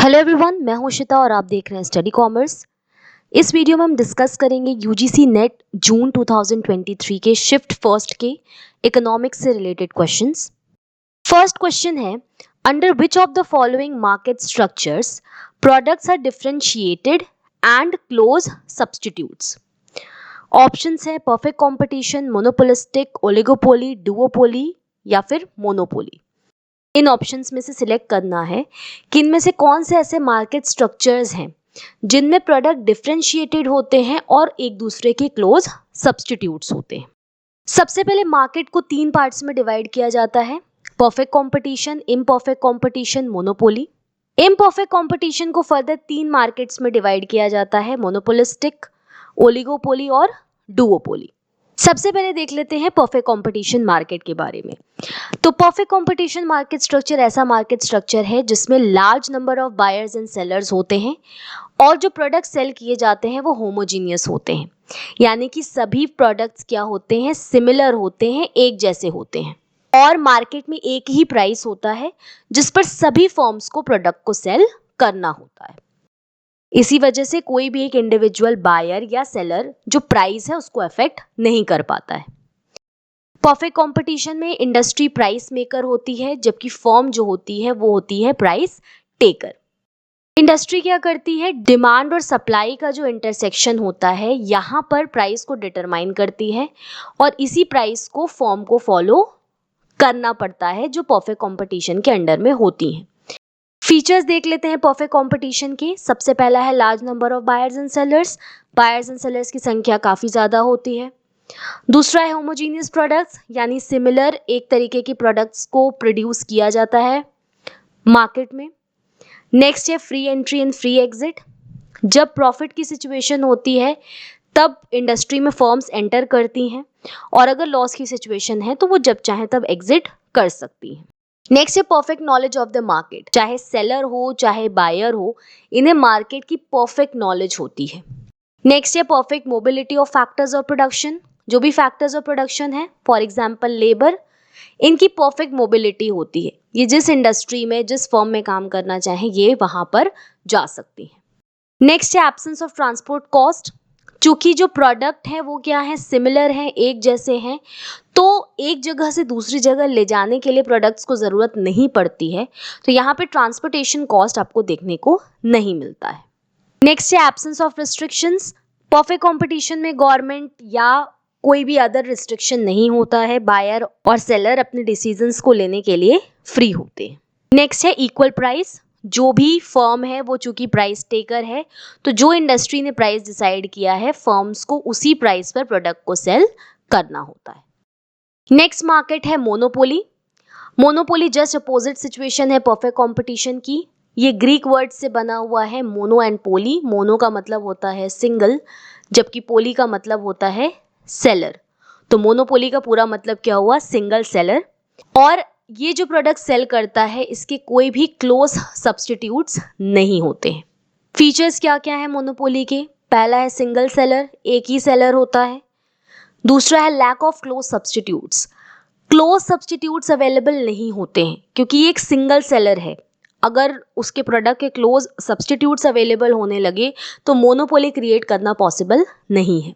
Hello everyone, मैं हूं शिता और आप देख रहे हैं स्टडी कॉमर्स। इस वीडियो में हम डिस्कस करेंगे यूजीसी नेट जून 2023 के शिफ्ट फर्स्ट के इकोनॉमिक्स से रिलेटेड क्वेश्चंस। फर्स्ट क्वेश्चन है, under which of the following market structures products are differentiated and close substitutes. Options है perfect competition, monopolistic, oligopoly, duopoly या फिर मोनोपोली। इन options में से select करना है कि इनमें से कौन से ऐसे मार्केट स्ट्रक्चर्स हैं जिनमें प्रोडक्ट डिफरेंशिएटेड होते हैं और एक दूसरे के क्लोज सब्स्टिट्यूट्स होते हैं। सबसे पहले मार्केट को तीन पार्ट्स में डिवाइड किया जाता है, perfect competition, imperfect competition, monopoly. Imperfect competition को फर्दर तीन मार्केट्स में डिवाइड किया जाता है, मोनोपोलिस्टिक, ओलिगोपोली और डुओपोली। सबसे पहले देख लेते हैं परफेक्ट कंपटीशन मार्केट के बारे में। तो परफेक्ट कंपटीशन मार्केट स्ट्रक्चर ऐसा मार्केट स्ट्रक्चर है जिसमें large number of buyers and sellers होते हैं और जो प्रोडक्ट सेल किए जाते हैं वो होमोजीनियस होते हैं, यानी कि सभी प्रोडक्ट्स क्या होते हैं, सिमिलर होते हैं, एक जैसे होते हैं और मार्केट में एक ही प्राइस होता है जिस पर सभी फर्म्स को प्रोडक्ट को सेल करना होता है। इसी वजह से कोई भी एक इंडिविजुअल बायर या सेलर जो प्राइस है उसको अफेक्ट नहीं कर पाता है। परफेक्ट कंपटीशन में इंडस्ट्री प्राइस मेकर होती है जबकि फर्म जो होती है वो होती है प्राइस टेकर। इंडस्ट्री क्या करती है, डिमांड और सप्लाई का जो इंटरसेक्शन होता है यहाँ पर प्राइस को डिटरमाइन करती है और इसी प्राइस को फर्म को फॉलो करना पड़ता है जो परफेक्ट कंपटीशन के अंडर में होती हैं। फीचर्स देख लेते हैं परफेक्ट कंपटीशन के। सबसे पहला है large number of buyers and sellers. Buyers and sellers की संख्या काफ़ी ज़्यादा होती है। दूसरा है होमोजीनियस प्रोडक्ट्स, यानी सिमिलर एक तरीके की प्रोडक्ट्स को प्रोड्यूस किया जाता है मार्केट में। नेक्स्ट है free entry and free exit. जब प्रॉफिट की सिचुएशन होती है तब इंडस्ट्री में फर्म्स एंटर करती हैं और अगर लॉस की सिचुएशन है तो वो जब चाहे तब एग्जिट कर सकती हैं। नेक्स्ट है perfect knowledge of the market. चाहे सेलर हो चाहे बायर हो, इन्हें मार्केट की परफेक्ट नॉलेज होती है। नेक्स्ट है perfect mobility of factors of production. जो भी फैक्टर्स ऑफ प्रोडक्शन है, फॉर एग्जांपल लेबर, इनकी परफेक्ट मोबिलिटी होती है। ये जिस इंडस्ट्री में जिस फर्म में काम करना चाहे ये वहां पर जा सकती है। नेक्स्ट है एब्सेंस ऑफ ट्रांसपोर्ट कॉस्ट। चूंकि जो प्रोडक्ट है वो क्या है, सिमिलर है, एक जैसे हैं, तो एक जगह से दूसरी जगह ले जाने के लिए प्रोडक्ट्स को ज़रूरत नहीं पड़ती है, तो यहाँ पे ट्रांसपोर्टेशन कॉस्ट आपको देखने को नहीं मिलता है। नेक्स्ट है absence of restrictions. Perfect competition में गवर्नमेंट या कोई भी अदर रिस्ट्रिक्शन नहीं होता है, बायर और सेलर अपने डिसीजंस को लेने के लिए फ्री होते हैं। नेक्स्ट है इक्वल प्राइस। जो भी फर्म है वो चूंकि प्राइस टेकर है, तो जो इंडस्ट्री ने प्राइस डिसाइड किया है फर्म्स को उसी प्राइस पर प्रोडक्ट को सेल करना होता है। नेक्स्ट मार्केट है monopoly. Monopoly just opposite situation है परफेक्ट कंपटीशन की। ये ग्रीक वर्ड से बना हुआ है, मोनो एंड पोली। मोनो का मतलब होता है सिंगल जबकि पोली का मतलब होता है सेलर। तो मोनोपोली का पूरा मतलब क्या हुआ, सिंगल सेलर। और ये जो प्रोडक्ट सेल करता है इसके कोई भी क्लोज सब्स्टिट्यूट्स नहीं होते हैं। फीचर्स क्या क्या है मोनोपोली के, पहला है सिंगल सेलर, एक ही सेलर होता है। दूसरा है lack of close substitutes. Close substitutes available नहीं होते हैं क्योंकि ये एक सिंगल सेलर है। अगर उसके प्रोडक्ट के क्लोज सब्स्टिट्यूट्स अवेलेबल होने लगे तो मोनोपोली क्रिएट करना पॉसिबल नहीं है।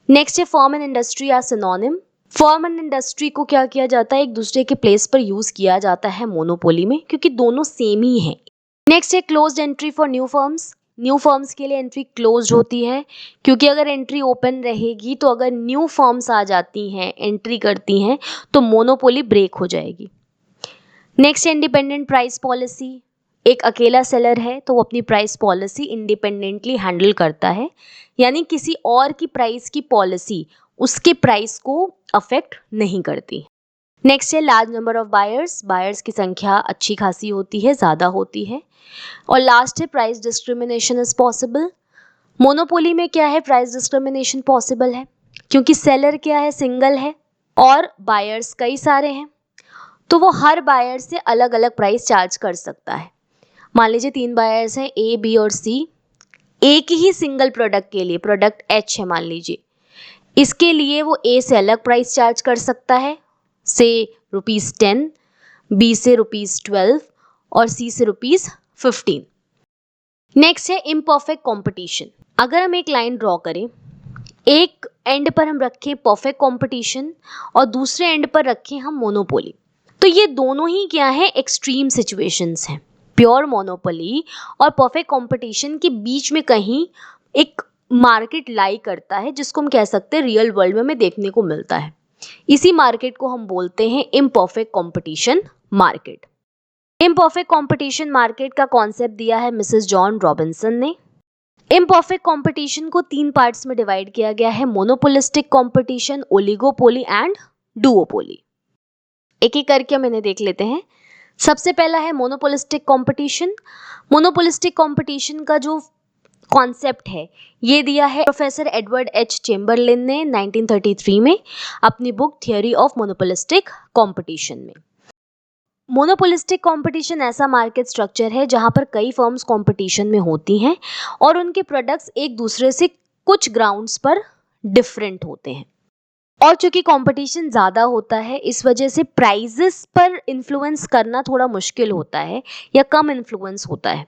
नेक्स्ट है firm and industry are synonym. Firm and industry को क्या किया जाता है, एक दूसरे के प्लेस पर यूज किया जाता है मोनोपोली में क्योंकि दोनों सेम ही हैं। नेक्स्ट है closed entry for new firms. New firms के लिए एंट्री क्लोज्ड होती है क्योंकि अगर एंट्री ओपन रहेगी तो अगर न्यू फर्म्स आ जाती हैं, एंट्री करती हैं, तो मोनोपोली ब्रेक हो जाएगी। Next independent price policy. एक अकेला सेलर है तो वो अपनी प्राइस पॉलिसी इंडिपेंडेंटली हैंडल करता है, यानी किसी और की प्राइस की पॉलिसी उसके प्राइस को अफेक्ट नहीं करती। नेक्स्ट है large number of buyers. Buyers की संख्या अच्छी खासी होती है, ज़्यादा होती है। और लास्ट है price discrimination is possible. Monopoly में क्या है, प्राइस डिस्क्रिमिनेशन पॉसिबल है क्योंकि सेलर क्या है, सिंगल है और बायर्स कई सारे हैं, तो वो हर बायर से अलग अलग प्राइस चार्ज कर सकता है। मान लीजिए 3 बायर्स हैं, ए, बी और सी। एक ही सिंगल प्रोडक्ट के लिए, प्रोडक्ट एच है मान लीजिए, इसके लिए वो ए से अलग प्राइस चार्ज कर सकता है, से ₹10, बी से ₹12 और सी से 15। नेक्स्ट है इम्परफेक्ट कंपटीशन। अगर हम एक लाइन ड्रॉ करें, एक एंड पर हम रखें परफेक्ट कंपटीशन और दूसरे एंड पर रखें हम मोनोपोली, तो ये दोनों ही क्या है, एक्सट्रीम सिचुएशंस हैं। प्योर मोनोपोली और परफेक्ट कंपटीशन के बीच में कहीं एक मार्केट लाई करता है, जिसको हम कह सकते हैं रियल वर्ल्ड में हमें देखने को मिलता है। इसी मार्केट को हम बोलते हैं imperfect competition market. Imperfect competition market का कॉन्सेप्ट दिया है मिसेस जॉन रॉबिन्सन ने। इम्परफेक्ट कंपटीशन को 3 पार्ट्स में डिवाइड किया गया है, monopolistic competition, oligopoly and duopoly. एक एक करके हम इन्हें देख लेते हैं। सबसे पहला है मोनोपोलिस्टिक कंपटीशन। मोनोपोलिस्टिक कंपटीशन का जो कॉन्सेप्ट है ये दिया है प्रोफेसर एडवर्ड एच चेम्बरलिन ने 1933 में अपनी book theory of monopolistic competition में। मोनोपोलिस्टिक कंपटीशन ऐसा मार्केट स्ट्रक्चर है जहां पर कई फर्म्स कंपटीशन में होती हैं और उनके प्रोडक्ट्स एक दूसरे से कुछ ग्राउंड्स पर डिफरेंट होते हैं। और चूंकि कंपटीशन ज़्यादा होता है, इस वजह से प्राइजेस पर इन्फ्लुएंस करना थोड़ा मुश्किल होता है या कम इन्फ्लुएंस होता है।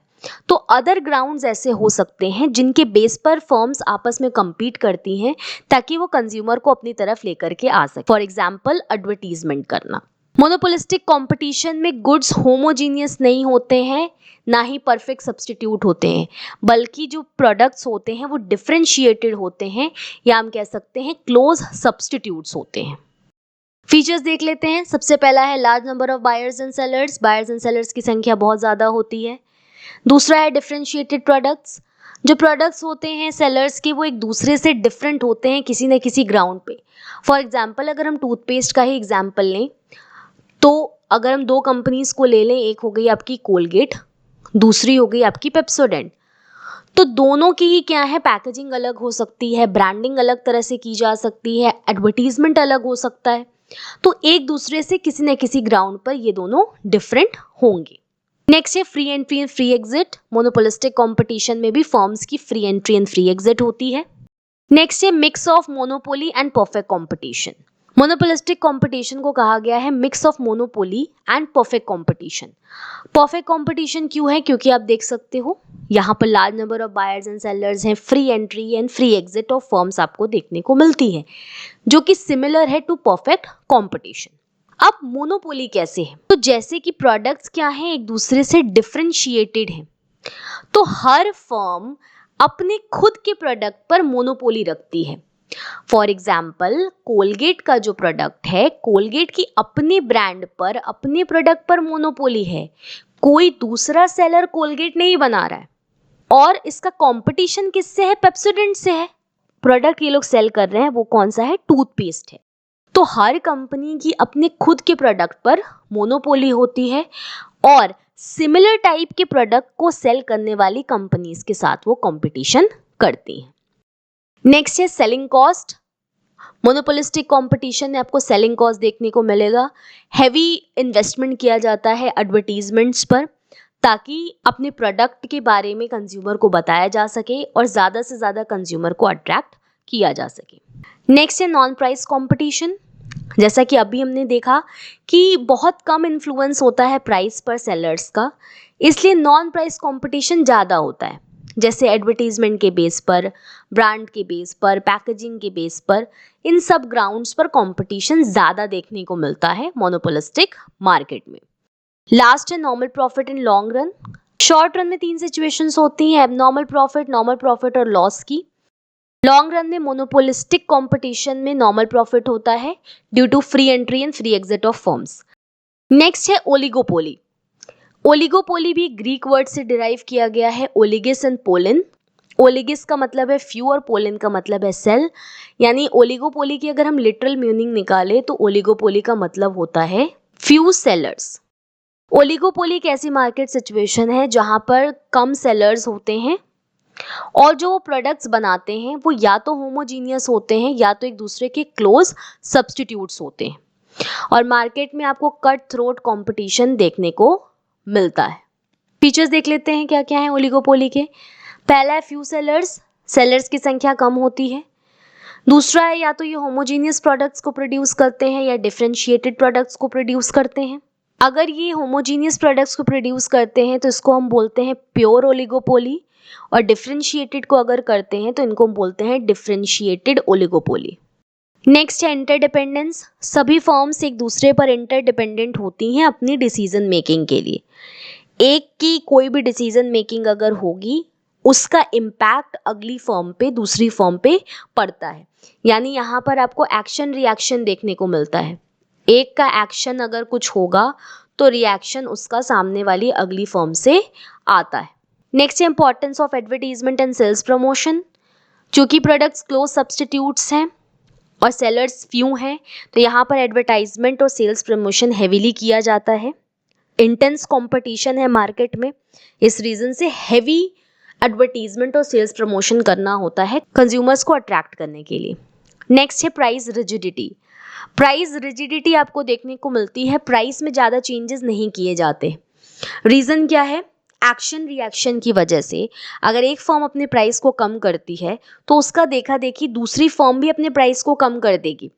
तो अदर ग्राउंड्स ऐसे हो सकते हैं जिनके बेस पर फर्म्स आपस में compete करती हैं ताकि वो कंज्यूमर को अपनी तरफ लेकर के आ सके। फॉर एग्जाम्पल एडवर्टीजमेंट करना। मोनोपोलिस्टिक कंपटीशन में गुड्स होमोजीनियस नहीं होते हैं, ना ही परफेक्ट सब्सटीट्यूट होते हैं, बल्कि जो प्रोडक्ट्स होते हैं वो डिफरेंशिएटेड होते हैं या हम कह सकते हैं क्लोज सब्सटीट्यूट्स होते हैं। फीचर्स देख लेते हैं। सबसे पहला है large number of buyers and sellers. Buyers and sellers की संख्या बहुत ज़्यादा होती है। दूसरा है डिफरेंशिएटेड प्रोडक्ट्स। जो प्रोडक्ट्स होते हैं सेलर्स के, वो एक दूसरे से डिफरेंट होते हैं किसी न किसी ग्राउंड पे। फॉर एग्जाम्पल अगर हम टूथपेस्ट का ही एग्जाम्पल लें, तो अगर हम 2 कंपनीज को ले लें, एक हो गई आपकी कोलगेट, दूसरी हो गई आपकी पेप्सोडेंट, तो दोनों की ही क्या है, पैकेजिंग अलग हो सकती है, ब्रांडिंग अलग तरह से की जा सकती है, एडवर्टीजमेंट अलग हो सकता है, तो एक दूसरे से किसी न किसी ग्राउंड पर ये दोनों डिफरेंट होंगे। नेक्स्ट है free entry and free exit. Monopolistic competition में भी फर्म्स की free entry and free exit होती है। नेक्स्ट है mix of monopoly and perfect competition. Monopolistic competition को कहा गया है mix of monopoly and perfect competition. Perfect competition क्यों है? क्योंकि आप देख सकते हो यहाँ पर large number of buyers and sellers हैं, free entry and free exit of firms आपको देखने को मिलती है, जो कि सिमिलर है टू परफेक्ट कंपटीशन। अब मोनोपोली कैसे है? तो जैसे कि प्रोडक्ट्स क्या हैं, एक दूसरे से डिफरेंशिएटेड हैं, तो हर फर्म अपने खुद के प्रोडक्ट पर मोनोपोली रखती है। फॉर एग्जाम्पल कोलगेट का जो प्रोडक्ट है, कोलगेट की अपने ब्रांड पर, अपने प्रोडक्ट पर मोनोपोली है। कोई दूसरा सेलर कोलगेट नहीं बना रहा है। और इसका कंपटीशन किससे है? पेप्सोडेंट से है। प्रोडक्ट ये लोग सेल कर रहे हैं वो कौन सा है? टूथपेस्ट है। तो हर कंपनी की अपने खुद के प्रोडक्ट पर मोनोपोली होती है और सिमिलर टाइप के प्रोडक्ट को सेल करने वाली कंपनीज के साथ वो कंपटीशन करती हैं। नेक्स्ट है सेलिंग कॉस्ट। मोनोपोलिस्टिक कंपटीशन में आपको सेलिंग कॉस्ट देखने को मिलेगा। हैवी इन्वेस्टमेंट किया जाता है एडवर्टीजमेंट्स पर, ताकि अपने प्रोडक्ट के बारे में कंज्यूमर को बताया जा सके और ज़्यादा से ज़्यादा कंज्यूमर को अट्रैक्ट किया जा सके। नेक्स्ट है नॉन प्राइस कंपटीशन। जैसा कि अभी हमने देखा कि बहुत कम इन्फ्लुएंस होता है प्राइस पर सेलर्स का, इसलिए नॉन प्राइस कंपटीशन ज़्यादा होता है। जैसे एडवर्टीजमेंट के बेस पर, ब्रांड के बेस पर, पैकेजिंग के बेस पर, इन सब ग्राउंड्स पर कंपटीशन ज़्यादा देखने को मिलता है मोनोपोलिस्टिक मार्केट में। लास्ट है normal profit in long run. Short run में 3 सिचुएशंस होती हैं, एबनॉर्मल प्रॉफिट, नॉर्मल प्रॉफिट और लॉस की। लॉन्ग रन में मोनोपोलिस्टिक कंपटीशन में नॉर्मल प्रॉफिट होता है due to free entry and free exit of firms. Next है ओलिगोपोली। ओलिगोपोली भी ग्रीक वर्ड से डिराइव किया गया है, ओलिगिस एंड पोलिन। ओलिगिस का मतलब है फ्यू और पोलिन का मतलब है सेल। यानी ओलिगोपोली की अगर हम लिटरल मीनिंग निकालें तो ओलिगोपोली का मतलब होता है फ्यू सेलर्स। ओलिगोपोली एक ऐसी मार्केट सिचुएशन है जहां पर कम सेलर्स होते हैं और जो प्रोडक्ट्स बनाते हैं वो या तो होमोजीनियस होते हैं या तो एक दूसरे के क्लोज सब्स्टिट्यूट्स होते हैं, और मार्केट में आपको कट थ्रोट कंपटीशन देखने को मिलता है। फीचर्स देख लेते हैं क्या क्या है ओलिगोपोली के। पहला है फ्यू सेलर्स, सेलर्स की संख्या कम होती है। दूसरा है या तो ये होमोजीनियस प्रोडक्ट्स को प्रोड्यूस करते हैं या डिफरेंशिएटेड प्रोडक्ट्स को प्रोड्यूस करते हैं। अगर ये होमोजीनियस प्रोडक्ट्स को प्रोड्यूस करते हैं तो इसको हम बोलते हैं प्योर ओलिगोपोली, और डिफरेंशिएटेड को अगर करते हैं तो इनको हम बोलते हैं डिफरेंशिएटेड ओलिगोपोली। नेक्स्ट है इंटरडिपेंडेंस। सभी फर्म्स एक दूसरे पर इंटरडिपेंडेंट होती हैं अपनी डिसीजन मेकिंग के लिए। एक की कोई भी डिसीजन मेकिंग अगर होगी, उसका इम्पैक्ट अगली फर्म पे, दूसरी फर्म पे पड़ता है। यानी यहाँ पर आपको एक्शन रिएक्शन देखने को मिलता है। एक का एक्शन अगर कुछ होगा तो रिएक्शन उसका सामने वाली अगली फर्म से आता है। नेक्स्ट है importance of advertisement and sales promotion. चूंकि प्रोडक्ट्स क्लोज सब्सटीट्यूट्स हैं और सेलर्स फ्यू हैं, तो यहाँ पर एडवर्टाइजमेंट और सेल्स प्रमोशन हेवीली किया जाता है। इंटेंस कंपटीशन है मार्केट में, इस रीजन से हेवी एडवर्टीजमेंट और सेल्स प्रमोशन करना होता है कंज्यूमर्स को अट्रैक्ट करने के लिए। नेक्स्ट है प्राइस रिजिडिटी। प्राइस रिजिडिटी आपको देखने को मिलती है, प्राइस में ज़्यादा चेंजेस नहीं किए जाते। रीज़न क्या है? एक्शन रिएक्शन की वजह से अगर एक फर्म अपने प्राइस को कम करती है तो उसका देखा देखी दूसरी फर्म भी अपने प्राइस को कम कर देगी।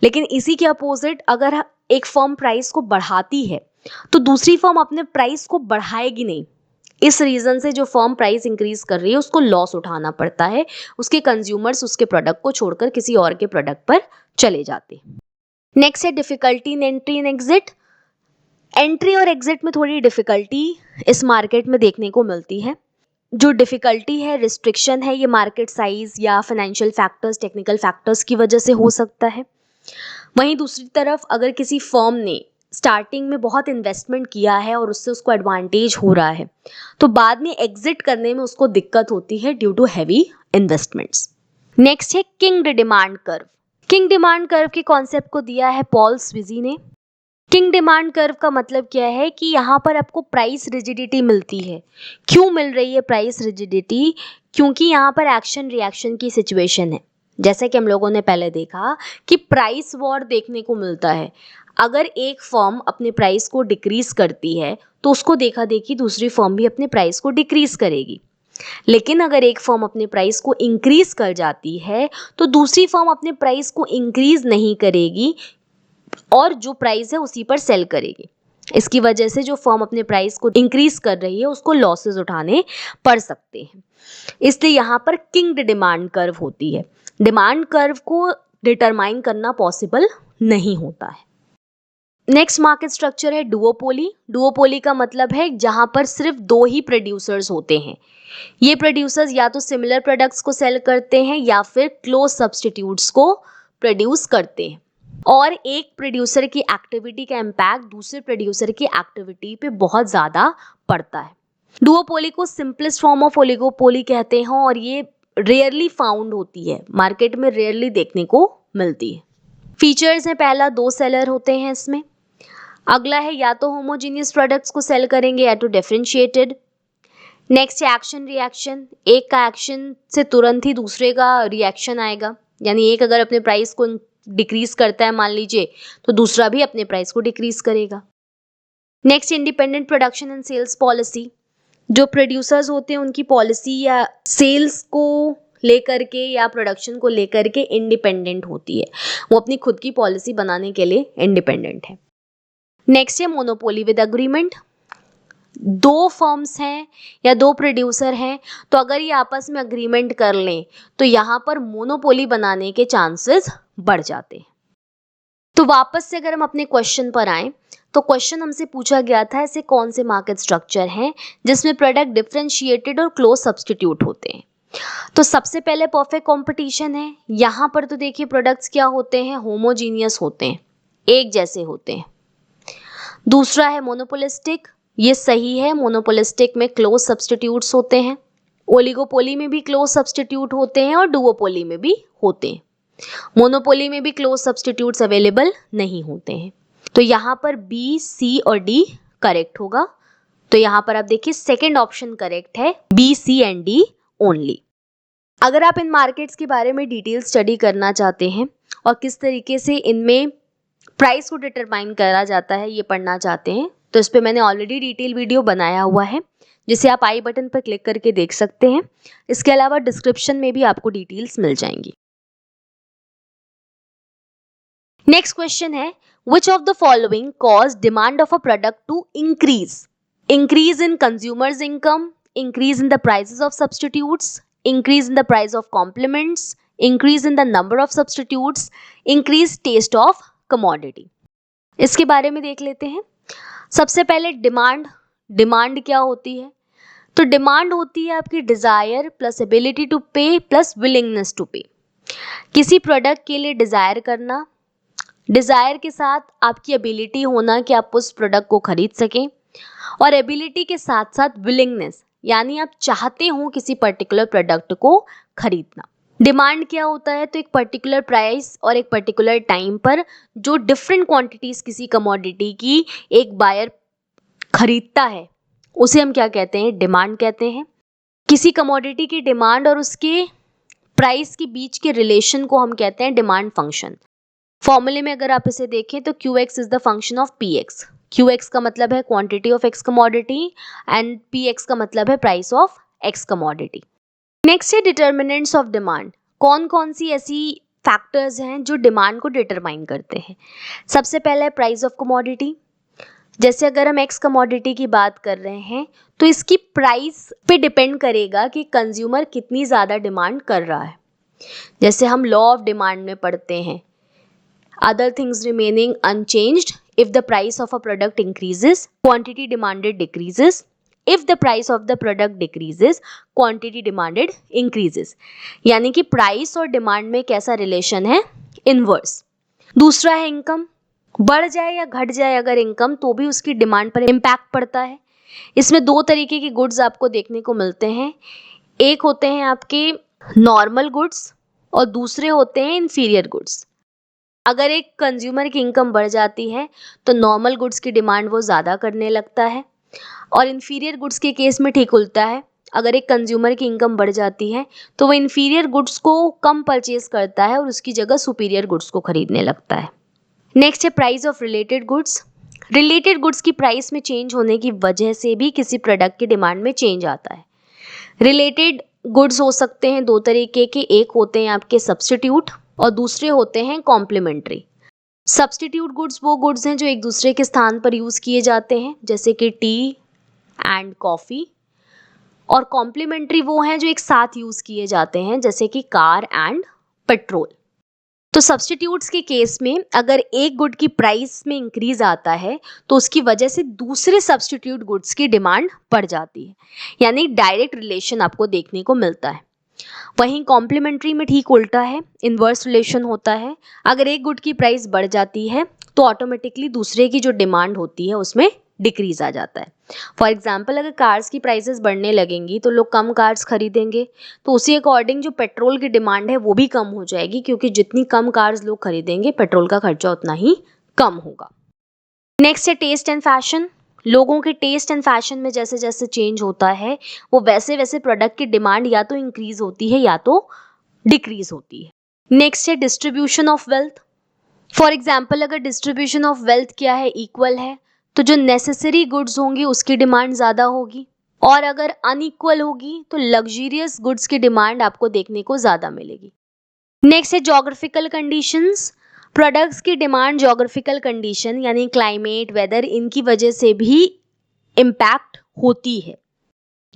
लेकिन इसी के अपोजिट अगर एक फर्म प्राइस को बढ़ाती है तो दूसरी फर्म अपने प्राइस को बढ़ाएगी नहीं। इस रीज़न से जो फर्म प्राइस इंक्रीज कर रही है उसको लॉस उठाना पड़ता है, उसके कंज्यूमर्स उसके प्रोडक्ट को छोड़कर किसी और के प्रोडक्ट पर चले जाते हैं। नेक्स्ट है difficulty in entry and exit. Entry और एग्जिट में थोड़ी डिफिकल्टी इस मार्केट में देखने को मिलती है। जो डिफिकल्टी है, रिस्ट्रिक्शन है, ये मार्केट साइज या फाइनेंशियल फैक्टर्स, टेक्निकल फैक्टर्स की वजह से हो सकता है। वहीं दूसरी तरफ अगर किसी फर्म ने स्टार्टिंग में बहुत इन्वेस्टमेंट किया है और उससे उसको एडवांटेज हो रहा है, तो बाद में एग्जिट करने में उसको दिक्कत होती है due to heavy investments. Next है kinked demand curve. Kinked demand curve के कॉन्सेप्ट को दिया है पॉल स्विजी ने। किंग डिमांड कर्व का मतलब क्या है कि यहाँ पर आपको प्राइस रिजिडिटी मिलती है। क्यों मिल रही है प्राइस रिजिडिटी? क्योंकि यहाँ पर एक्शन रिएक्शन की सिचुएशन है। जैसे कि हम लोगों ने पहले देखा कि प्राइस वॉर देखने को मिलता है। अगर एक फर्म अपने प्राइस को डिक्रीज करती है तो उसको देखा देखी दूसरी फर्म भी अपने प्राइस को डिक्रीज करेगी। लेकिन अगर एक फर्म अपने प्राइस को इंक्रीज कर जाती है तो दूसरी फर्म अपने प्राइस को इंक्रीज नहीं करेगी और जो प्राइस है उसी पर सेल करेगी। इसकी वजह से जो फर्म अपने प्राइस को इंक्रीज कर रही है उसको लॉसेस उठाने पड़ सकते हैं। इसलिए यहाँ पर किंग डिमांड कर्व होती है। डिमांड कर्व को डिटरमाइन करना पॉसिबल नहीं होता है। नेक्स्ट मार्केट स्ट्रक्चर है डुओपोली। डुओपोली का मतलब है जहां पर सिर्फ दो ही प्रोड्यूसर्स होते हैं। ये प्रोड्यूसर्स या तो सिमिलर प्रोडक्ट्स को सेल करते हैं या फिर क्लोज सब्स्टिट्यूट्स को प्रोड्यूस करते हैं, और एक प्रोड्यूसर की एक्टिविटी का इम्पैक्ट दूसरे प्रोड्यूसर की एक्टिविटी पे बहुत ज़्यादा पड़ता है। डुओपोली को सिंपलेस्ट फॉर्म ऑफ ओलिगोपोली कहते हैं और ये रेयरली फाउंड होती है, मार्केट में रेयरली देखने को मिलती है। फीचर्स हैं, पहला दो सेलर होते हैं इसमें। अगला है या तो होमोजीनियस प्रोडक्ट्स को सेल करेंगे या तो डिफरेंशिएटेड। नेक्स्ट है एक्शन रिएक्शन। एक का एक्शन से तुरंत ही दूसरे का रिएक्शन आएगा, यानी एक अगर अपने प्राइस को डिक्रीज करता है मान लीजिए तो दूसरा भी अपने प्राइस को डिक्रीज करेगा। Next independent production and sales policy. जो प्रोड्यूसर्स होते हैं उनकी पॉलिसी या सेल्स को लेकर के या प्रोडक्शन को लेकर के इंडिपेंडेंट होती है, वो अपनी खुद की पॉलिसी बनाने के लिए इंडिपेंडेंट है। नेक्स्ट है मोनोपोली विद अग्रीमेंट। दो फर्म्स हैं या दो प्रोड्यूसर हैं, तो अगर ये आपस में अग्रीमेंट कर लें तो यहाँ पर मोनोपोली बनाने के चांसेस बढ़ जाते हैं। तो वापस से अगर हम अपने क्वेश्चन पर आएं तो क्वेश्चन हमसे पूछा गया था ऐसे कौन से मार्केट स्ट्रक्चर हैं जिसमें प्रोडक्ट डिफरेंशिएटेड और क्लोज सब्स्टिट्यूट होते हैं। तो सबसे पहले परफेक्ट कंपटीशन है। यहाँ पर तो देखिए प्रोडक्ट्स क्या होते हैं, होमोजीनियस होते हैं, एक जैसे होते हैं। दूसरा है मोनोपोलिस्टिक, ये सही है, मोनोपोलिस्टिक में क्लोज सब्स्टिट्यूट्स होते हैं। ओलिगोपोली में भी क्लोज सब्स्टिट्यूट होते हैं और डुओपोली में भी होते हैं। मोनोपोली में भी क्लोज सब्स्टिट्यूट्स अवेलेबल नहीं होते हैं। तो यहाँ पर बी, सी और डी करेक्ट होगा। तो यहाँ पर आप देखिए सेकंड ऑप्शन करेक्ट है, B, C and D only. अगर आप इन मार्केट्स के बारे में डिटेल स्टडी करना चाहते हैं और किस तरीके से इनमें प्राइस को डिटरमाइन करा जाता है ये पढ़ना चाहते हैं, तो इस पर मैंने ऑलरेडी डिटेल वीडियो बनाया हुआ है जिसे आप आई बटन पर क्लिक करके देख सकते हैं। इसके अलावा डिस्क्रिप्शन में भी आपको डिटेल्स मिल जाएंगी। नेक्स्ट क्वेश्चन है Which of the following cause demand of a product to increase? Increase in consumers income, increase in the prices of substitutes, increase in the price of complements, increase in the number of substitutes, increase taste of commodity. इसके बारे में देख लेते हैं। सबसे पहले demand. Demand क्या होती है? तो डिमांड होती है आपकी डिजायर प्लस एबिलिटी टू पे प्लस विलिंगनेस टू पे। किसी प्रोडक्ट के लिए डिजायर करना, डिजायर के साथ आपकी एबिलिटी होना कि आप उस प्रोडक्ट को खरीद सकें, और एबिलिटी के साथ साथ विलिंगनेस यानी आप चाहते हो किसी पर्टिकुलर प्रोडक्ट को खरीदना। डिमांड क्या होता है? तो एक पर्टिकुलर प्राइस और एक पर्टिकुलर टाइम पर जो डिफरेंट क्वांटिटीज किसी कमोडिटी की एक बायर खरीदता है उसे हम क्या कहते हैं? डिमांड कहते हैं। किसी कमोडिटी की डिमांड और उसके प्राइस के बीच के रिलेशन को हम कहते हैं डिमांड फंक्शन। फॉर्मूले में अगर आप इसे देखें तो QX is the function of PX। QX का मतलब है quantity of X commodity and PX का मतलब है price of X commodity. Next है डिटर्मिनेंट्स ऑफ डिमांड। कौन कौन सी ऐसी फैक्टर्स हैं जो डिमांड को डिटरमाइन करते हैं? सबसे पहला है प्राइस ऑफ कमोडिटी। जैसे अगर हम X कमोडिटी की बात कर रहे हैं तो इसकी प्राइस पे डिपेंड करेगा कि कंज्यूमर कितनी ज़्यादा डिमांड कर रहा है। जैसे हम लॉ ऑफ डिमांड में पढ़ते हैं, other things remaining unchanged, if the price of a product increases, quantity demanded decreases. If the price of the product decreases, quantity demanded increases. यानी कि प्राइस और डिमांड में कैसा रिलेशन है? इनवर्स। दूसरा है इनकम। बढ़ जाए या घट जाए अगर इनकम तो भी उसकी डिमांड पर इम्पैक्ट पड़ता है। इसमें दो तरीके के गुड्स आपको देखने को मिलते हैं। एक होते हैं आपके नॉर्मल गुड्स और दूसरे होते हैं इन्फीरियर गुड्स। अगर एक कंज्यूमर की इनकम बढ़ जाती है तो नॉर्मल गुड्स की डिमांड वो ज़्यादा करने लगता है, और इन्फीरियर गुड्स के केस में ठीक उल्टा है। अगर एक कंज्यूमर की इनकम बढ़ जाती है तो वो इन्फीरियर गुड्स को कम परचेज करता है और उसकी जगह सुपीरियर गुड्स को खरीदने लगता है। नेक्स्ट है price of related goods. Related goods की प्राइस में चेंज होने की वजह से भी किसी प्रोडक्ट की डिमांड में चेंज आता है। रिलेटेड गुड्स हो सकते हैं दो तरीके के, एक होते हैं आपके सब्स्टिट्यूट और दूसरे होते हैं कॉम्प्लीमेंट्री। सब्स्टिट्यूट गुड्स वो गुड्स हैं जो एक दूसरे के स्थान पर यूज़ किए जाते हैं, जैसे कि टी एंड कॉफ़ी, और कॉम्प्लीमेंट्री वो हैं जो एक साथ यूज़ किए जाते हैं, जैसे कि कार एंड पेट्रोल। तो सब्स्टिट्यूट्स के केस में अगर एक गुड की प्राइस में इंक्रीज आता है तो उसकी वजह से दूसरे सब्स्टिट्यूट गुड्स की डिमांड बढ़ जाती है, यानी डायरेक्ट रिलेशन आपको देखने को मिलता है। वहीं कॉम्प्लीमेंट्री में ठीक उल्टा है, इन्वर्स रिलेशन होता है। अगर एक गुड की प्राइस बढ़ जाती है तो ऑटोमेटिकली दूसरे की जो डिमांड होती है उसमें डिक्रीज आ जाता है। फॉर एग्जाम्पल अगर कार्स की प्राइसेस बढ़ने लगेंगी तो लोग कम कार्स खरीदेंगे, तो उसी अकॉर्डिंग जो पेट्रोल की डिमांड है वो भी कम हो जाएगी, क्योंकि जितनी कम कार्स लोग खरीदेंगे पेट्रोल का खर्चा उतना ही कम होगा। नेक्स्ट है टेस्ट एंड फैशन। लोगों के टेस्ट एंड फैशन में जैसे जैसे चेंज होता है वो वैसे वैसे प्रोडक्ट की डिमांड या तो इंक्रीज होती है या तो डिक्रीज होती है। नेक्स्ट है distribution of wealth. For example अगर डिस्ट्रीब्यूशन ऑफ वेल्थ क्या है? इक्वल है, तो जो नेसेसरी गुड्स होंगी उसकी डिमांड ज़्यादा होगी, और अगर अनइक्वल होगी तो लग्जरियस गुड्स की डिमांड आपको देखने को ज़्यादा मिलेगी। नेक्स्ट है जोग्राफिकल कंडीशंस। प्रोडक्ट्स की डिमांड जोग्राफिकल कंडीशन यानी क्लाइमेट, वेदर, इनकी वजह से भी इम्पैक्ट होती है।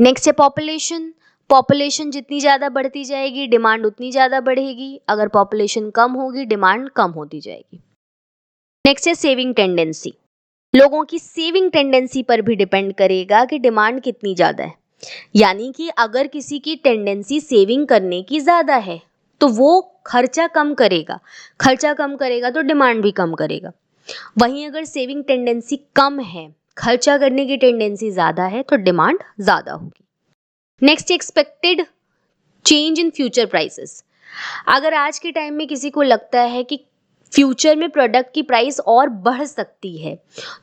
नेक्स्ट है पॉपुलेशन। पॉपुलेशन जितनी ज़्यादा बढ़ती जाएगी डिमांड उतनी ज़्यादा बढ़ेगी, अगर पॉपुलेशन कम होगी डिमांड कम होती जाएगी। नेक्स्ट है सेविंग टेंडेंसी। लोगों की सेविंग टेंडेंसी पर भी डिपेंड करेगा कि डिमांड कितनी ज़्यादा है, यानी कि अगर किसी की टेंडेंसी सेविंग करने की ज़्यादा है तो वो खर्चा कम करेगा, खर्चा कम करेगा तो डिमांड भी कम करेगा। वहीं अगर सेविंग टेंडेंसी कम है, खर्चा करने की टेंडेंसी ज़्यादा है तो डिमांड ज़्यादा होगी। Next expected change in future prices. अगर आज के टाइम में किसी को लगता है कि फ्यूचर में प्रोडक्ट की प्राइस और बढ़ सकती है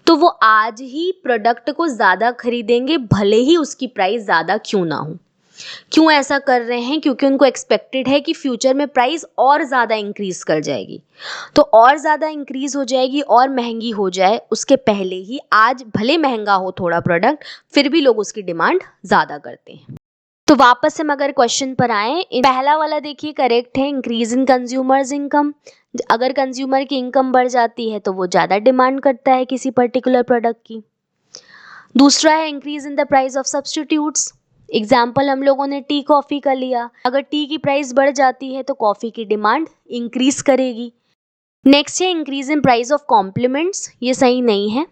तो वो आज ही प्रोडक्ट को ज़्यादा खरीदेंगे, भले ही उसकी प्राइस ज़्यादा क्यों ना हो। क्यों ऐसा कर रहे हैं? क्योंकि उनको एक्सपेक्टेड है कि फ्यूचर में प्राइस और ज़्यादा इंक्रीज कर जाएगी, तो और ज़्यादा इंक्रीज हो जाएगी और महंगी हो जाए उसके पहले ही आज भले महंगा हो थोड़ा प्रोडक्ट, फिर भी लोग उसकी डिमांड ज़्यादा करते हैं। तो वापस हम अगर क्वेश्चन पर आए, पहला वाला देखिए करेक्ट है, इंक्रीज इन कंज्यूमर्स इनकम। अगर कंज्यूमर की इनकम बढ़ जाती है तो वो ज़्यादा डिमांड करता है किसी पर्टिकुलर प्रोडक्ट की। दूसरा है increase in the price of substitutes. Example हम लोगों ने टी कॉफ़ी का लिया, अगर टी की प्राइस बढ़ जाती है तो कॉफ़ी की डिमांड इंक्रीज करेगी। नेक्स्ट है increase in price of complements, ये सही नहीं है।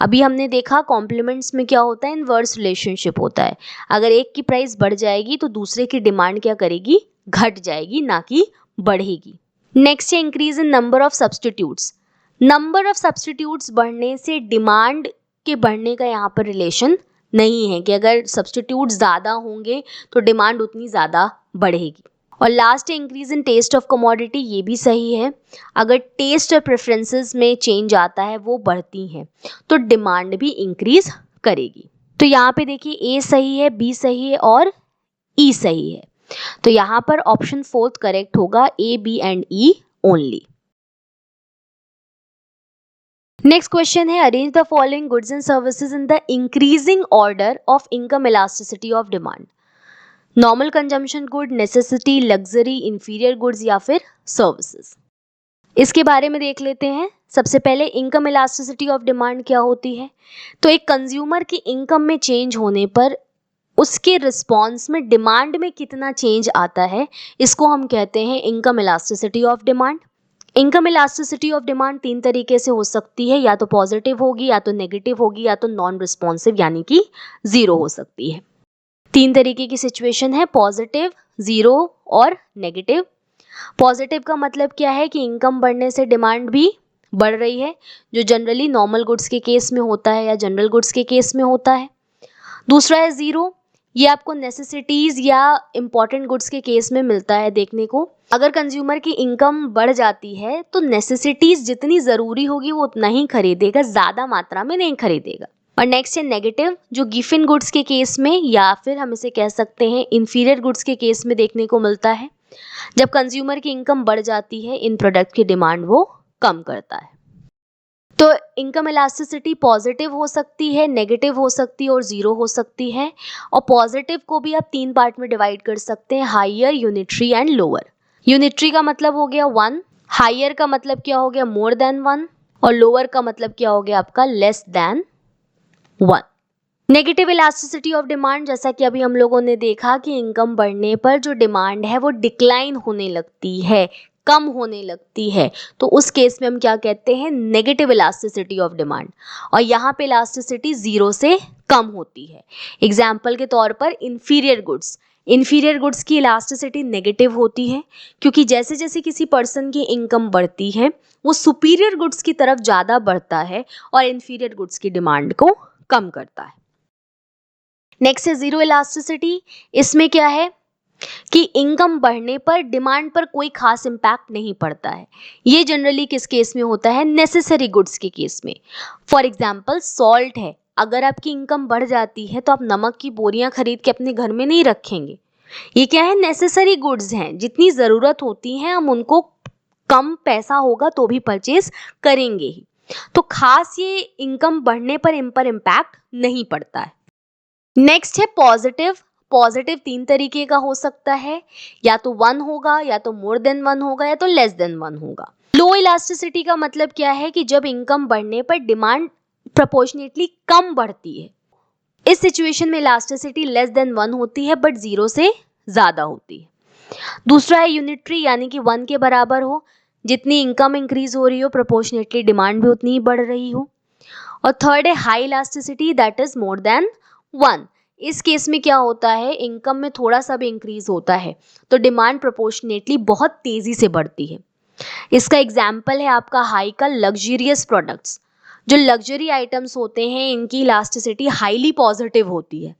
अभी हमने देखा कॉम्प्लीमेंट्स में क्या होता है, इनवर्स रिलेशनशिप होता है। अगर एक की प्राइस बढ़ जाएगी तो दूसरे की डिमांड क्या करेगी, घट जाएगी, ना कि बढ़ेगी। नेक्स्ट है increase in number of substitutes. Number of substitutes बढ़ने से डिमांड के बढ़ने का यहाँ पर रिलेशन नहीं है कि अगर सब्स्टिट्यूट ज़्यादा होंगे तो डिमांड उतनी ज़्यादा बढ़ेगी। और लास्ट है increase in taste of commodity, ये भी सही है। अगर टेस्ट और प्रेफरेंसेस में चेंज आता है, वो बढ़ती हैं, तो डिमांड भी इंक्रीज करेगी। तो यहाँ पे देखिए ए सही है, बी सही है और ई सही है। तो यहाँ पर ऑप्शन फोर्थ करेक्ट होगा, A B and E only. Next question है, arrange the following goods and services in the increasing order of income elasticity of demand. Normal consumption good, necessity, luxury, inferior goods या फिर services. इसके बारे में देख लेते हैं। सबसे पहले इनकम इलास्टिसिटी ऑफ डिमांड क्या होती है। तो एक कंज्यूमर की इनकम में चेंज होने पर उसके रिस्पॉन्स में डिमांड में कितना चेंज आता है, इसको हम कहते हैं income elasticity of demand. Income elasticity of demand तीन तरीके से हो सकती है, या तो पॉजिटिव होगी, या तो नेगेटिव होगी, या तो नॉन रिस्पॉन्सिव यानी कि जीरो हो सकती है। तीन तरीके की सिचुएशन है, पॉजिटिव, जीरो और नेगेटिव। पॉजिटिव का मतलब क्या है कि इनकम बढ़ने से डिमांड भी बढ़ रही है, जो जनरली नॉर्मल गुड्स के केस में होता है या जनरल गुड्स के केस में होता है। दूसरा है जीरो, ये आपको नेसेसिटीज या इंपॉर्टेंट गुड्स के केस में मिलता है देखने को। अगर कंज्यूमर की इनकम बढ़ जाती है तो नेसेसिटीज जितनी जरूरी होगी वो उतना ही खरीदेगा, ज्यादा मात्रा में नहीं खरीदेगा। और नेक्स्ट है नेगेटिव, जो गिफिन गुड्स के केस में या फिर हम इसे कह सकते हैं इंफीरियर गुड्स के केस में देखने को मिलता है। जब कंज्यूमर की इनकम बढ़ जाती है, इन प्रोडक्ट की डिमांड वो कम करता है। तो इनकम इलास्टिसिटी पॉजिटिव हो सकती है, नेगेटिव हो सकती है और जीरो हो सकती है। और पॉजिटिव को भी आप तीन पार्ट में डिवाइड कर सकते हैं, higher, unitary and lower. Unitary का मतलब हो गया वन, हायर का मतलब क्या हो गया, मोर देन वन, और लोअर का मतलब क्या हो गया आपका, less than one. Negative elasticity of demand, जैसा कि अभी हम लोगों ने देखा कि इनकम बढ़ने पर जो डिमांड है वो डिक्लाइन होने लगती है, कम होने लगती है, तो उस केस में हम क्या कहते हैं, नेगेटिव इलास्टिसिटी ऑफ डिमांड। और यहाँ पे इलास्टिसिटी जीरो से कम होती है। एग्जाम्पल के तौर पर इंफीरियर गुड्स, इंफीरियर गुड्स की इलास्टिसिटी नेगेटिव होती है, क्योंकि जैसे जैसे किसी पर्सन की इनकम बढ़ती है वो सुपीरियर गुड्स की तरफ ज़्यादा बढ़ता है और इंफीरियर गुड्स की डिमांड को कम करता है। नेक्स्ट है जीरो इलास्टिसिटी। इसमें क्या है कि इनकम बढ़ने पर डिमांड पर कोई खास इम्पैक्ट नहीं पड़ता है। ये जनरली किस केस में होता है, नेसेसरी गुड्स के केस में। फॉर एग्जाम्पल सॉल्ट है, अगर आपकी इनकम बढ़ जाती है तो आप नमक की बोरियां खरीद के अपने घर में नहीं रखेंगे। ये क्या है, नेसेसरी गुड्स हैं, जितनी ज़रूरत होती है हम उनको कम पैसा होगा तो भी परचेज करेंगे ही। तो खास ये इनकम बढ़ने पर इन पर इम्पैक्ट नहीं पड़ता है। नेक्स्ट है पॉजिटिव। पॉजिटिव तीन तरीके का हो सकता है, या तो वन होगा, या तो मोर देन वन होगा, या तो लेस देन वन होगा। लो इलास्टिसिटी का मतलब क्या है कि जब इनकम बढ़ने पर डिमांड प्रोपोर्शनेटली कम बढ़ती है। इस सिचुएशन में इलास्टिसिटी लेस देन वन होती है बट जीरो से ज्यादा होती है। दूसरा है यूनिटरी, यानी कि वन के बराबर हो, जितनी इनकम इंक्रीज हो रही हो प्रोपोर्शनेटली डिमांड भी उतनी ही बढ़ रही हो। और थर्ड है high elasticity, that is more than one. इस केस में क्या होता है, इनकम में थोड़ा सा भी इंक्रीज होता है तो डिमांड प्रोपोर्शनेटली बहुत तेजी से बढ़ती है। इसका एग्जाम्पल है आपका हाई का लग्जरियस प्रोडक्ट्स। जो लग्जरी आइटम्स होते हैं इनकी इलास्टिसिटी हाईली पॉजिटिव होती है,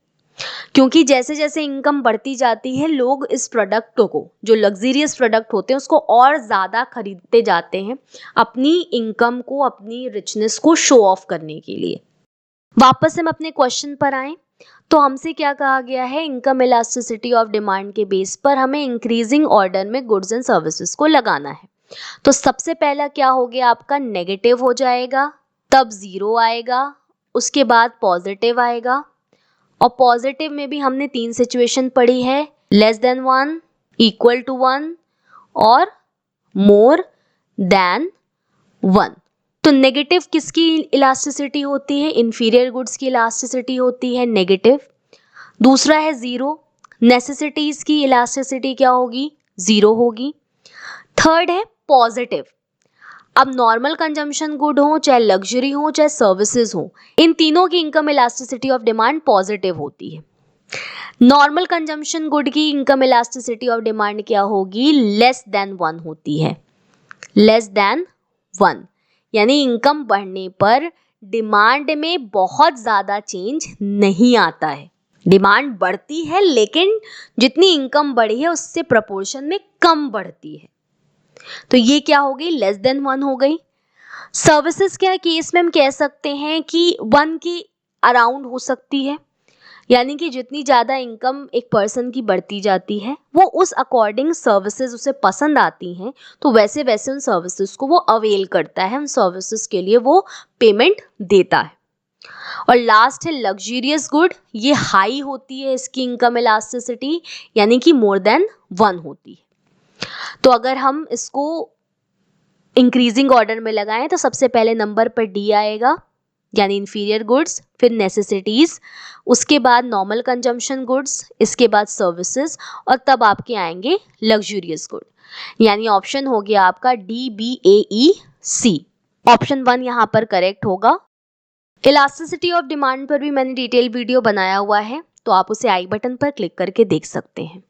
क्योंकि जैसे जैसे इनकम बढ़ती जाती है लोग इस प्रोडक्ट को, जो लग्जरियस प्रोडक्ट होते हैं, उसको और ज़्यादा खरीदते जाते हैं अपनी इनकम को, अपनी रिचनेस को शो ऑफ करने के लिए। वापस हम अपने क्वेश्चन पर आएं तो हमसे क्या कहा गया है, इनकम इलास्टिसिटी ऑफ डिमांड के बेस पर हमें इंक्रीजिंग ऑर्डर में गुड्स एंड सर्विसेज को लगाना है। तो सबसे पहला क्या हो गया आपका, नेगेटिव हो जाएगा, तब जीरो आएगा, उसके बाद पॉजिटिव आएगा, और पॉजिटिव में भी हमने 3 सिचुएशन पढ़ी है, लेस देन 1, इक्वल टू 1 और मोर देन 1। तो नेगेटिव किसकी इलास्टिसिटी होती है? इंफीरियर गुड्स की इलास्टिसिटी होती है नेगेटिव। दूसरा है जीरो, नेसेसिटीज की इलास्टिसिटी क्या होगी? जीरो होगी। थर्ड है पॉजिटिव। अब नॉर्मल कंजम्पशन गुड हो, चाहे लग्जरी हो, चाहे सर्विसेज हो, इन तीनों की income elasticity of demand positive होती है। नॉर्मल कंजम्पशन गुड की इनकम इलास्टिसिटी ऑफ डिमांड क्या होगी? लेस देन 1 होती है, लेस देन 1, यानी इनकम बढ़ने पर डिमांड में बहुत ज्यादा चेंज नहीं आता है। डिमांड बढ़ती है लेकिन जितनी इनकम बढ़ी है उससे प्रोपोर्शन में कम बढ़ती है। तो ये क्या हो गई? लेस देन 1 हो गई। सर्विसेज के केस में हम कह सकते हैं कि 1 की अराउंड हो सकती है, यानी कि जितनी ज़्यादा इनकम एक पर्सन की बढ़ती जाती है वो उस अकॉर्डिंग सर्विसेज उसे पसंद आती हैं, तो वैसे वैसे उन सर्विसेज को वो अवेल करता है, उन सर्विसेज के लिए वो पेमेंट देता है। और लास्ट है लग्जरियस गुड, ये हाई होती है इसकी इनकम इलास्टिसिटी, यानी कि मोर देन 1 होती है। तो अगर हम इसको इंक्रीजिंग ऑर्डर में लगाएं तो सबसे पहले नंबर पर डी आएगा, यानी इंफीरियर गुड्स, फिर नेसेसिटीज, उसके बाद नॉर्मल कंजम्पशन गुड्स, इसके बाद सर्विसेज और तब आपके आएंगे लग्जरियस गुड, यानी ऑप्शन हो गया आपका डी बी ए ई सी। ऑप्शन 1 यहाँ पर करेक्ट होगा। इलास्टिसिटी ऑफ डिमांड पर भी मैंने डिटेल वीडियो बनाया हुआ है, तो आप उसे आई बटन पर क्लिक करके देख सकते हैं।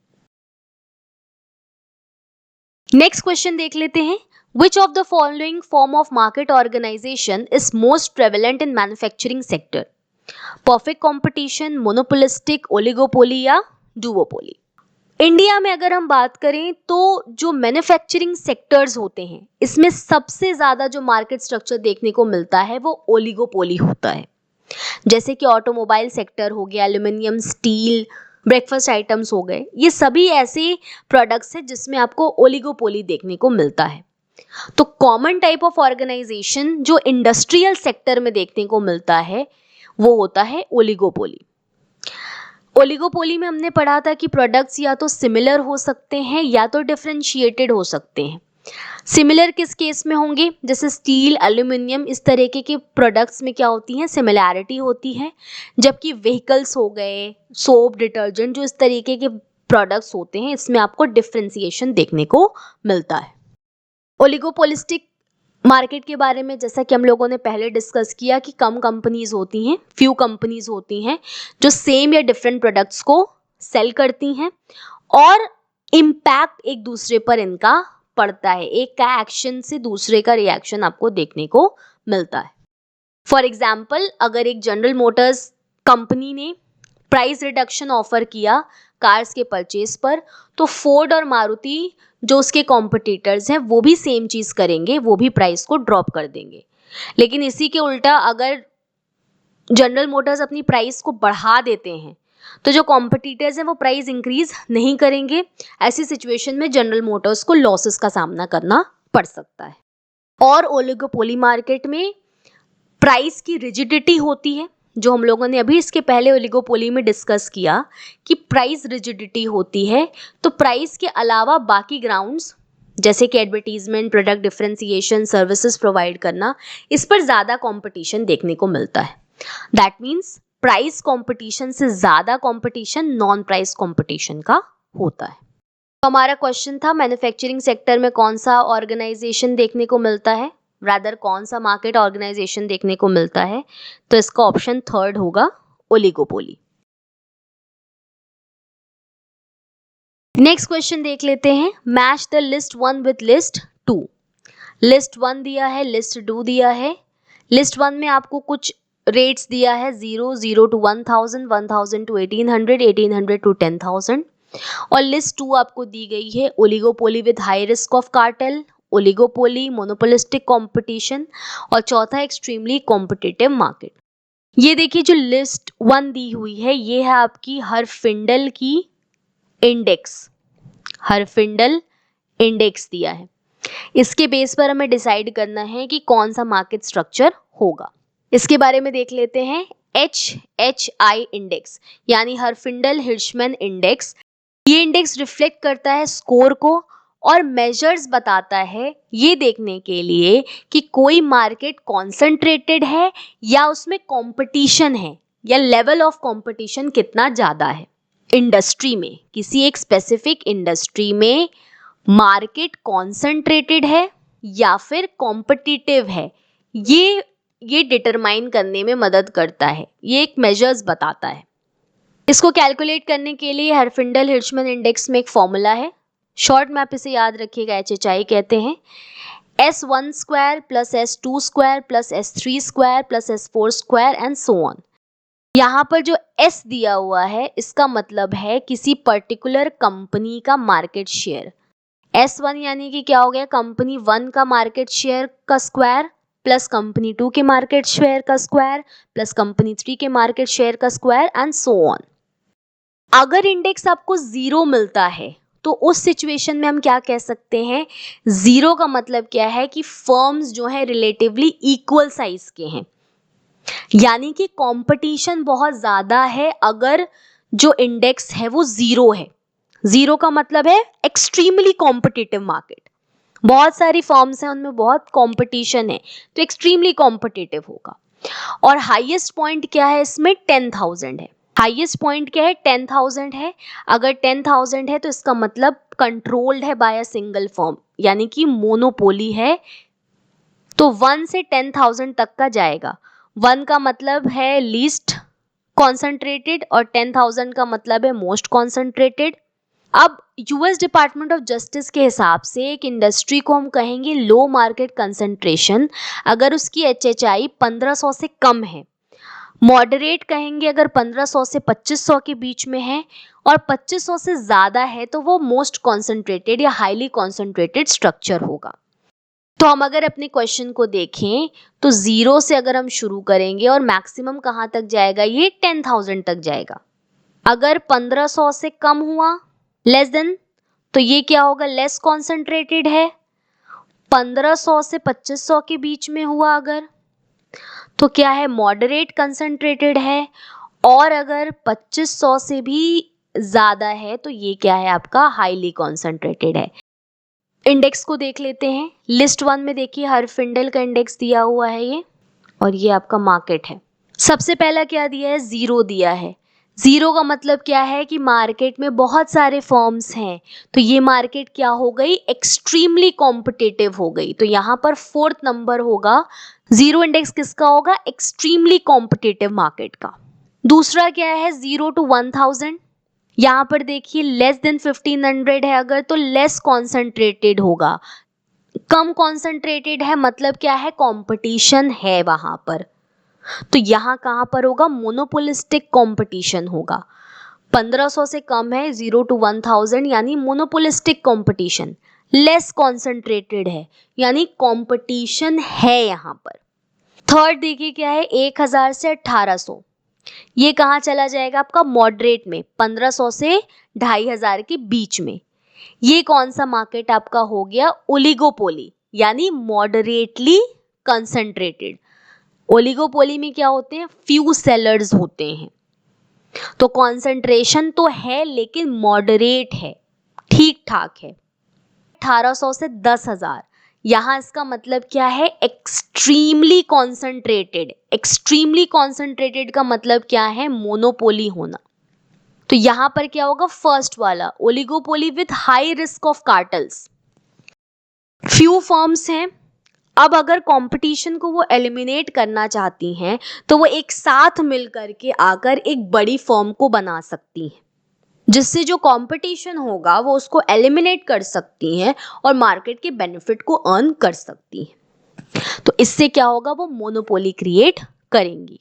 नेक्स्ट क्वेश्चन देख लेते हैं। Which of the following form of market organization is most prevalent in manufacturing sector? Perfect competition, monopolistic, oligopoly या duopoly? इंडिया में अगर हम बात करें तो जो मैन्युफैक्चरिंग सेक्टर्स होते हैं इसमें सबसे ज्यादा जो मार्केट स्ट्रक्चर देखने को मिलता है वो ओलिगोपोली होता है। जैसे कि ऑटोमोबाइल सेक्टर हो गया, एल्यूमिनियम, स्टील, ब्रेकफास्ट आइटम्स हो गए, ये सभी ऐसे प्रोडक्ट्स हैं जिसमें आपको ओलिगोपोली देखने को मिलता है। तो कॉमन टाइप ऑफ ऑर्गेनाइजेशन जो इंडस्ट्रियल सेक्टर में देखने को मिलता है वो होता है ओलिगोपोली। ओलिगोपोली में हमने पढ़ा था कि प्रोडक्ट्स या तो सिमिलर हो सकते हैं या तो डिफरेंशिएटेड हो सकते हैं। सिमिलर किस केस में होंगे? जैसे स्टील, एल्यूमिनियम, इस तरीके के प्रोडक्ट्स में क्या होती है? सिमिलैरिटी होती है। जबकि व्हीकल्स हो गए, सोप, डिटर्जेंट, जो इस तरीके के प्रोडक्ट्स होते हैं इसमें आपको डिफरेंशिएशन देखने को मिलता है। ओलिगोपोलिस्टिक मार्केट के बारे में जैसा कि हम लोगों ने पहले डिस्कस किया कि कम कंपनीज होती हैं, फ्यू कंपनीज होती हैं जो सेम या डिफरेंट प्रोडक्ट्स को सेल करती हैं और इम्पैक्ट एक दूसरे पर इनका पड़ता है। एक का एक्शन से दूसरे का रिएक्शन आपको देखने को मिलता है। फॉर एग्जाम्पल, अगर एक जनरल मोटर्स कंपनी ने प्राइस रिडक्शन ऑफर किया कार्स के परचेज पर, तो फोर्ड और मारुति जो उसके कॉम्पिटिटर्स हैं वो भी सेम चीज करेंगे, वो भी प्राइस को ड्रॉप कर देंगे। लेकिन इसी के उल्टा अगर जनरल मोटर्स अपनी प्राइस को बढ़ा देते हैं तो जो कॉम्पिटिटर्स हैं वो प्राइस इंक्रीज नहीं करेंगे। ऐसी सिचुएशन में जनरल मोटर्स को लॉसेस का सामना करना पड़ सकता है। और ओलिगोपोली मार्केट में प्राइस की रिजिडिटी होती है, जो हम लोगों ने अभी इसके पहले ओलिगोपोली में डिस्कस किया कि प्राइस रिजिडिटी होती है। तो प्राइस के अलावा बाकी ग्राउंड्स जैसे कि advertisement, product differentiation, services provide करना, इस पर ज़्यादा कंपटीशन देखने को मिलता है। दैट मीन्स प्राइस कंपटीशन से ज़्यादा कंपटीशन नॉन प्राइस कंपटीशन का होता है। तो हमारा क्वेश्चन था मैन्युफैक्चरिंग सेक्टर में कौन सा ऑर्गेनाइजेशन देखने को मिलता है, रादर कौन सा मार्केट ऑर्गेनाइजेशन देखने को मिलता है? तो इसका ऑप्शन थर्ड होगा, ओलिगोपोली। नेक्स्ट क्वेश्चन देख लेते हैं। Match the list 1 with list 2। List 1 दिया है, लिस्ट 2 दिया है। लिस्ट 1 में आपको कुछ रेट्स दिया है, 0 टू 1000, 1000 टू 1800, 1800 टू 10,000। और लिस्ट 2 आपको दी गई है oligopoly with high risk of cartel, oligopoly, monopolistic competition और चौथा एक्सट्रीमली कॉम्पिटिटिव मार्केट। ये देखिए जो लिस्ट 1 दी हुई है ये है आपकी हरफिंडल की इंडेक्स, हरफिंडल इंडेक्स दिया है। इसके बेस पर हमें डिसाइड करना है कि कौन सा मार्केट स्ट्रक्चर होगा। इसके बारे में देख लेते हैं। HHI इंडेक्स यानी हर्फिंडल हिर्शमैन इंडेक्स। ये इंडेक्स रिफ्लेक्ट करता है स्कोर को और मेजर्स बताता है ये देखने के लिए कि कोई मार्केट कॉन्सेंट्रेटेड है या उसमें कंपटीशन है या लेवल ऑफ कंपटीशन कितना ज्यादा है। इंडस्ट्री में, किसी एक स्पेसिफिक इंडस्ट्री में मार्केट कॉन्सेंट्रेटेड है या फिर कॉम्पिटिटिव है, ये डिटरमाइन करने में मदद करता है, ये एक मेजर्स बताता है। इसको कैलकुलेट करने के लिए हर्फिंडल हिर्शमैन इंडेक्स में एक फॉर्मूला है, शॉर्ट में आप इसे याद रखिएगा, HHI कहते हैं S1 square plus S2 square plus S3 square plus S4 square and so on. यहाँ पर जो S दिया हुआ है इसका मतलब है किसी पर्टिकुलर कंपनी का मार्केट शेयर। S1 यानी कि क्या हो गया, कंपनी 1 का मार्केट शेयर का स्क्वायर प्लस कंपनी 2 के मार्केट शेयर का स्क्वायर प्लस कंपनी 3 के मार्केट शेयर का स्क्वायर एंड सो ऑन। अगर इंडेक्स आपको 0 मिलता है तो उस सिचुएशन में हम क्या कह सकते हैं, 0 का मतलब क्या है कि फर्म्स जो है रिलेटिवली इक्वल साइज के हैं, यानी कि कंपटीशन बहुत ज्यादा है अगर जो इंडेक्स है वो 0 है। 0 का मतलब है एक्सट्रीमली कॉम्पिटिटिव मार्केट, बहुत सारी फर्म्स हैं उनमें बहुत कंपटीशन है तो एक्सट्रीमली कॉम्पिटिटिव होगा। और हाईएस्ट पॉइंट क्या है इसमें, 10,000 है। हाईएस्ट पॉइंट क्या है, 10,000 है। अगर 10,000 है तो इसका मतलब कंट्रोल्ड है बाय अ सिंगल फर्म, यानी कि मोनोपोली है। तो 1 से 10,000 तक का जाएगा। 1 का मतलब है लीस्ट कॉन्सेंट्रेटेड और 10,000 का मतलब है मोस्ट कॉन्सेंट्रेटेड। अब यूएस डिपार्टमेंट ऑफ जस्टिस के हिसाब से एक इंडस्ट्री को हम कहेंगे लो मार्केट कंसंट्रेशन अगर उसकी HHI 1500 से कम है, मॉडरेट कहेंगे अगर 1500 से 2500 के बीच में है, और 2500 से ज्यादा है तो वो मोस्ट कॉन्सेंट्रेटेड या हाईली कॉन्सेंट्रेटेड स्ट्रक्चर होगा। तो हम अगर अपने क्वेश्चन को देखें तो 0 से अगर हम शुरू करेंगे और मैक्सिमम कहाँ तक जाएगा, ये 10,000 तक जाएगा। अगर 1500 से कम हुआ लेस देन, तो ये क्या होगा, लेस कॉन्सेंट्रेटेड है। 1500 से 2500 के बीच में हुआ अगर, तो क्या है, मॉडरेट कंसंट्रेटेड है। और अगर 2500 से भी ज्यादा है तो ये क्या है, आपका हाईली कॉन्सेंट्रेटेड है। इंडेक्स को देख लेते हैं। लिस्ट 1 में देखिए हर्फिंडल का इंडेक्स दिया हुआ है ये, और ये आपका मार्केट है। सबसे पहला क्या दिया है, 0 दिया है। 0 का मतलब क्या है कि मार्केट में बहुत सारे फर्म्स हैं, तो ये मार्केट क्या हो गई, एक्सट्रीमली कॉम्पिटिटिव हो गई। तो यहाँ पर 4th नंबर होगा, 0 इंडेक्स किसका होगा, एक्सट्रीमली कॉम्पिटिटिव मार्केट का। दूसरा क्या है, 0 to 1000। यहाँ पर देखिए लेस देन 1500 है अगर, तो लेस कॉन्सेंट्रेटेड होगा। कम कॉन्सेंट्रेटेड है मतलब क्या है, कंपटीशन है वहां पर। तो यहाँ कहां पर होगा, मोनोपोलिस्टिक कंपटीशन होगा। 1500 से कम है, 0 to 1000 यानी मोनोपोलिस्टिक कंपटीशन। लेस कॉन्सेंट्रेटेड है यानी कंपटीशन है यहाँ पर। थर्ड देखिए क्या है, 1000 से 1800, ये कहाँ चला जाएगा आपका, मॉडरेट में, 1500 से 2500 के बीच में। ये कौन सा मार्केट आपका हो गया, ओलिगोपोली, यानी मॉडरेटली कंसंट्रेटेड। ओलिगोपोली में क्या होते हैं, फ्यू सेलर्स होते हैं, तो कंसंट्रेशन तो है लेकिन मॉडरेट है, ठीक ठाक है। 1800 से 10,000, यहां इसका मतलब क्या है, एक्सट्रीमली कॉन्सेंट्रेटेड। एक्सट्रीमली कॉन्सेंट्रेटेड का मतलब क्या है, मोनोपोली होना। तो यहां पर क्या होगा, फर्स्ट वाला oligopoly with high risk of cartels. Few firms हैं, अब अगर कंपटीशन को वो एलिमिनेट करना चाहती हैं तो वो एक साथ मिलकर के आकर एक बड़ी फर्म को बना सकती हैं, जिससे जो कंपटीशन होगा वो उसको एलिमिनेट कर सकती हैं और मार्केट के बेनिफिट को अर्न कर सकती हैं। तो इससे क्या होगा, वो मोनोपोली क्रिएट करेंगी।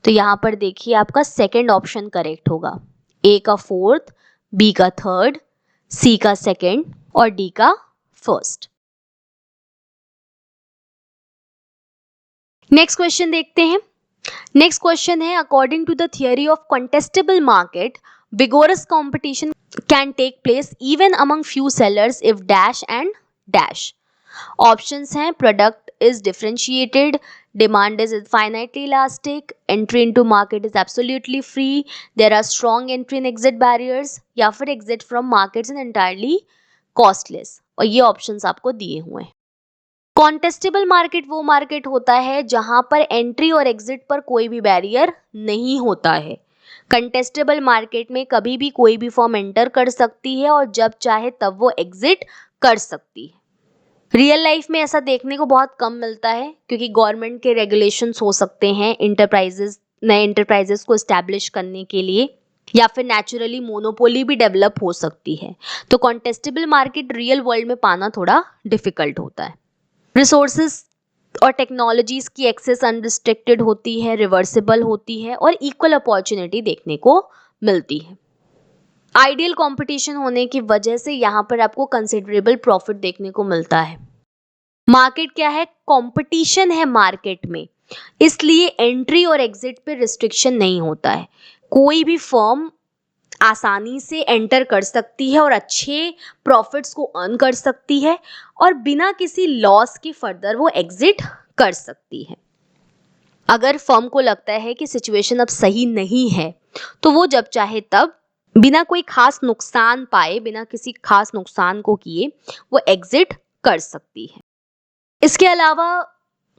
तो यहां पर देखिए आपका सेकंड ऑप्शन करेक्ट होगा, ए का 4th, बी का 3rd, सी का 2nd और डी का 1st। नेक्स्ट क्वेश्चन देखते हैं। नेक्स्ट क्वेश्चन है, according to the theory of contestable market, vigorous competition can take place even among few sellers if dash and dash. Options हैं, product is differentiated, demand is infinitely elastic, entry into market is absolutely free, there are strong entry and exit barriers, या फिर exit from markets is entirely costless। और ये options आपको दिए हुए हैं। कॉन्टेस्टेबल market वो मार्केट होता है जहां पर एंट्री और एग्जिट पर कोई भी बैरियर नहीं होता है। कंटेस्टेबल मार्केट में कभी भी कोई भी फर्म एंटर कर सकती है और जब चाहे तब वो एग्जिट कर सकती है। रियल लाइफ में ऐसा देखने को बहुत कम मिलता है क्योंकि गवर्नमेंट के रेगुलेशंस हो सकते हैं नए इंटरप्राइजेस को एस्टैब्लिश करने के लिए, या फिर नेचुरली मोनोपोली भी डेवलप हो सकती है। तो कॉन्टेस्टेबल मार्केट रियल वर्ल्ड में पाना थोड़ा डिफिकल्ट होता है। रिसोर्सेज और टेक्नोलॉजीज की एक्सेस अनरिस्ट्रिक्टेड होती है, रिवर्सिबल होती है और इक्वल अपॉर्चुनिटी देखने को मिलती है। आइडियल कंपटीशन होने की वजह से यहाँ पर आपको कंसिडरेबल प्रॉफिट देखने को मिलता है। मार्केट क्या है? कंपटीशन है मार्केट में, इसलिए एंट्री और एग्जिट पे रिस्ट्रिक्शन नहीं होता है। कोई भी फर्म आसानी से एंटर कर सकती है और अच्छे प्रॉफिट्स को अर्न कर सकती है और बिना किसी लॉस के फर्दर वो एग्जिट कर सकती है। अगर फर्म को लगता है कि सिचुएशन अब सही नहीं है तो वो जब चाहे तब बिना कोई खास नुकसान पाए, बिना किसी खास नुकसान को किए वो एग्जिट कर सकती है। इसके अलावा